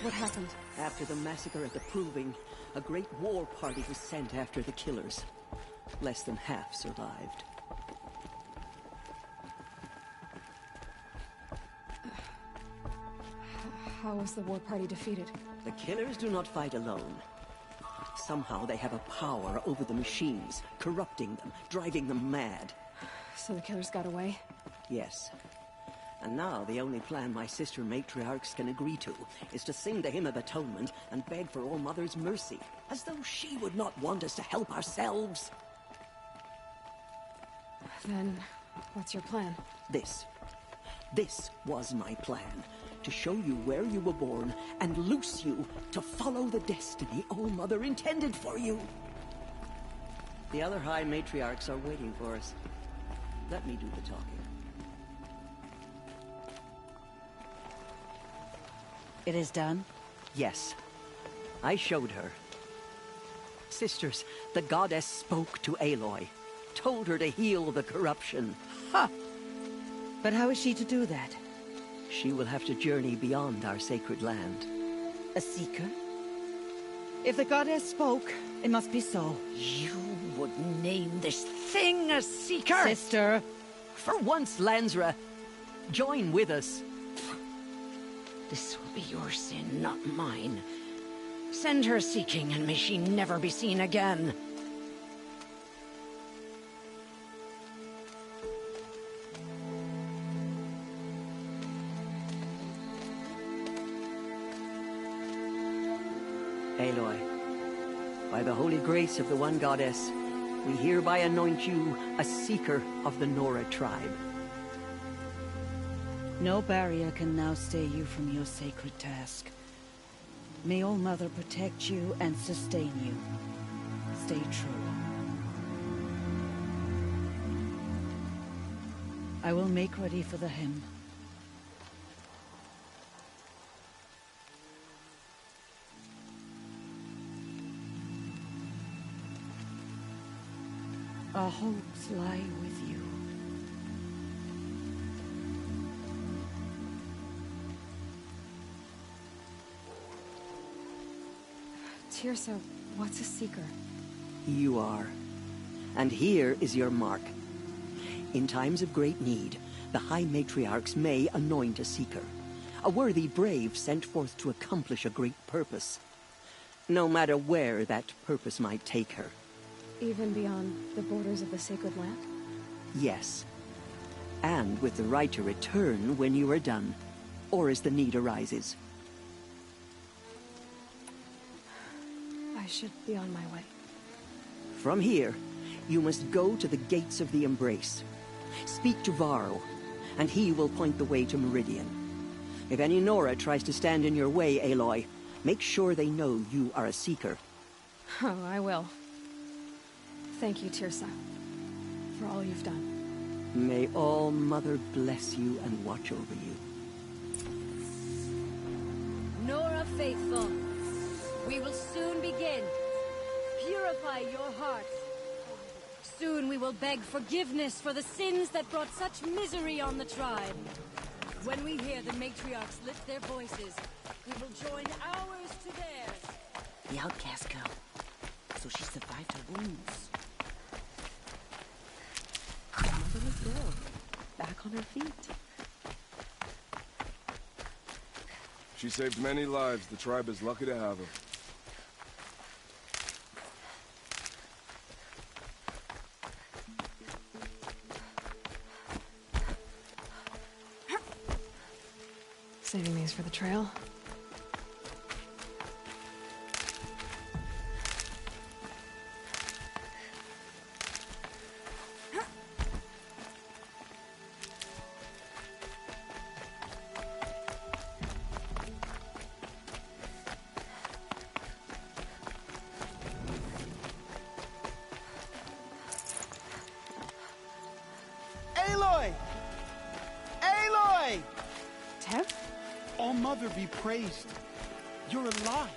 What happened? After the massacre at the Proving, a great war party was sent after the killers. Less than half survived. How was the war party defeated? The killers do not fight alone. Somehow they have a power over the machines, corrupting them, driving them mad. So the killers got away? Yes. And now the only plan my sister matriarchs can agree to is to sing the Hymn of Atonement and beg for All-Mother's mercy, as though she would not want us to help ourselves. Then, what's your plan? This was my plan. To show you where you were born and loose you to follow the destiny All-Mother intended for you. The other High Matriarchs are waiting for us. Let me do the talking. It is done? Yes. I showed her. Sisters, the goddess spoke to Aloy. Told her to heal the corruption. Ha! But how is she to do that? She will have to journey beyond our sacred land. A seeker? If the goddess spoke, it must be so. You would name this thing a seeker? Sister! For once, Lansra, join with us. This will be your sin, not mine. Send her seeking, and may she never be seen again. Aloy, by the holy grace of the One Goddess, we hereby anoint you a Seeker of the Nora tribe. No barrier can now stay you from your sacred task. May All Mother protect you and sustain you. Stay true. I will make ready for the hymn. Our hopes lie with you. Tirsa, what's a Seeker? You are. And here is your mark. In times of great need, the High Matriarchs may anoint a Seeker. A worthy brave sent forth to accomplish a great purpose. No matter where that purpose might take her. Even beyond the borders of the sacred land? Yes. And with the right to return when you are done, or as the need arises. I should be on my way. From here, you must go to the gates of the Embrace. Speak to Varro, and he will point the way to Meridian. If any Nora tries to stand in your way, Aloy, make sure they know you are a Seeker. Oh, I will. Thank you, Tirsa, for all you've done. May All Mother bless you and watch over you. Nora faithful, we will soon begin. Purify your hearts. Soon we will beg forgiveness for the sins that brought such misery on the tribe. When we hear the matriarchs lift their voices, we will join ours to theirs. The outcast girl. So she survived her wounds. The motherless girl. Back on her feet. She saved many lives. The tribe is lucky to have her. Saving these for the trail. Aloy! Aloy! Tev? All Mother be praised. You're alive.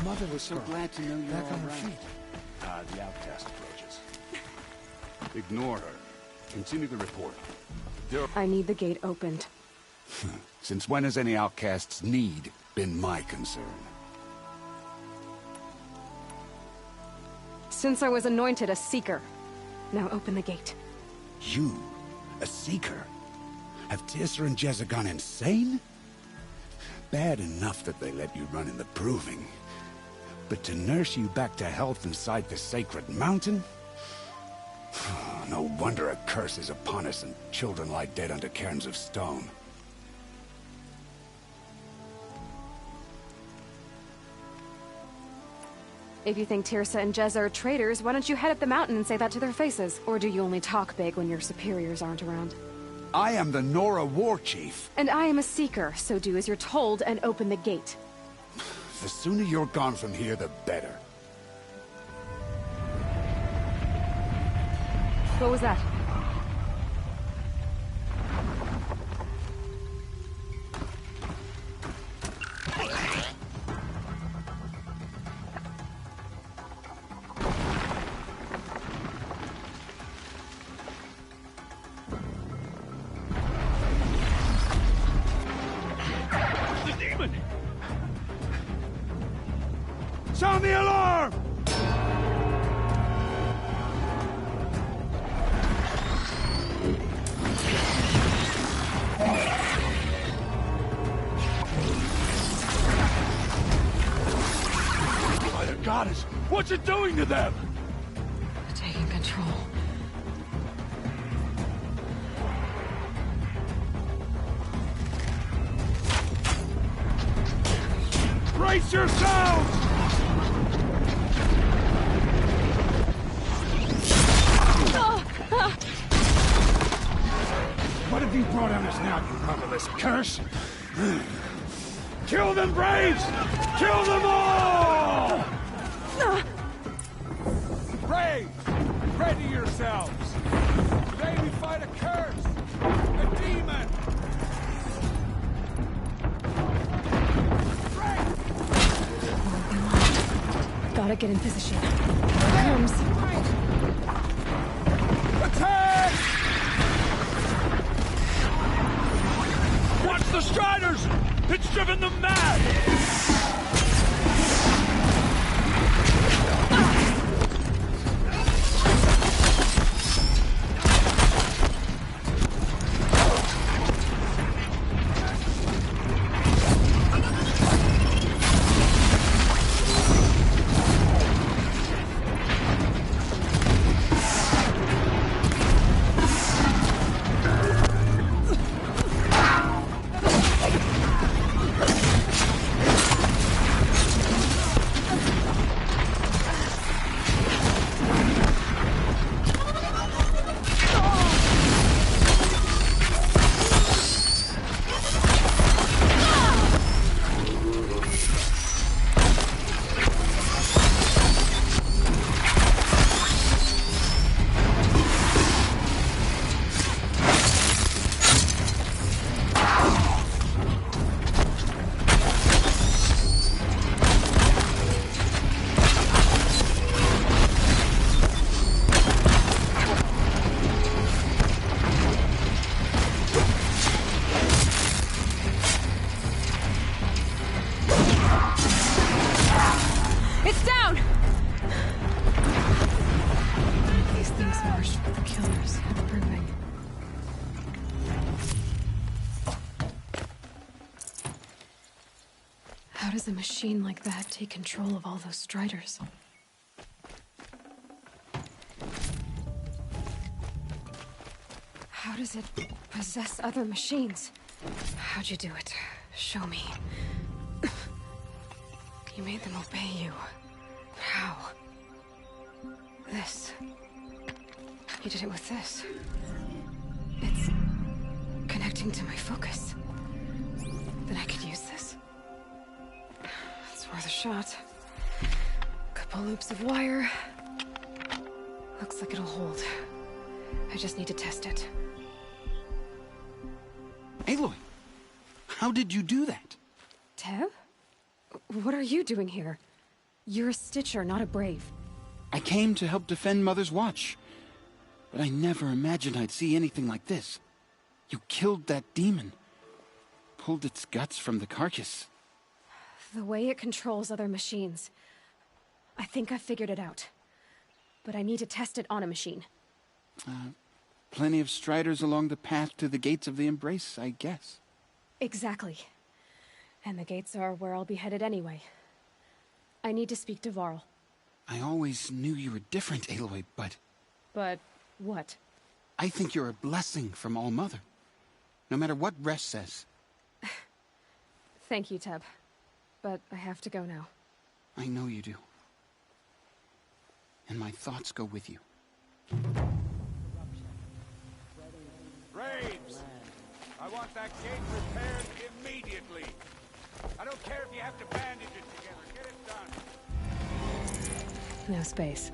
Mother was so glad to know you're back on her all right. feet. The outcast approaches. Ignore her. Continue the report. I need the gate opened. Since when has any outcast's need been my concern? Since I was anointed a Seeker. Now open the gate. You? A Seeker? Have Tirsa and Jezza gone insane? Bad enough that they let you run in the proving. But to nurse you back to health inside the sacred mountain? No wonder a curse is upon us and children lie dead under cairns of stone. If you think Tirsa and Jezza are traitors, why don't you head up the mountain and say that to their faces? Or do you only talk big when your superiors aren't around? I am the Nora War Chief. And I am a Seeker, so do as you're told and open the gate. The sooner you're gone from here, the better. What was that? The demon! Sound the alarm! What's it doing to them? Taking control. Brace yourselves! What have you brought on us now, you motherless curse? Kill them, Braves! Kill them all! Braves! Ready yourselves! Today we fight a curse! A demon! Gotta get in position. Here it comes. Attack! Watch the Striders! It's driven them mad! It's down! These things marched with the killers, proving. How does a machine like that take control of all those Striders? How does it possess other machines? How'd you do it? Show me. You made them obey you. How? This. You did it with this. It's connecting to my focus. Then I could use this. It's worth a shot. Couple loops of wire. Looks like it'll hold. I just need to test it. Aloy, how did you do that? Tev? What are you doing here? You're a Stitcher, not a Brave. I came to help defend Mother's Watch. But I never imagined I'd see anything like this. You killed that demon. Pulled its guts from the carcass. The way it controls other machines. I think I figured it out. But I need to test it on a machine. Plenty of Striders along the path to the gates of the Embrace, I guess. Exactly. And the gates are where I'll be headed anyway. I need to speak to Varl. I always knew you were different, Aloy, but... But what? I think you're a blessing from All-Mother. No matter what Resh says. Thank you, Teb. But I have to go now. I know you do. And my thoughts go with you. Braves! I want that gate repaired immediately. I don't care if you have to bandage it together. Get it done. No space.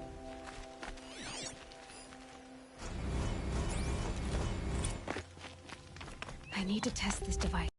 I need to test this device.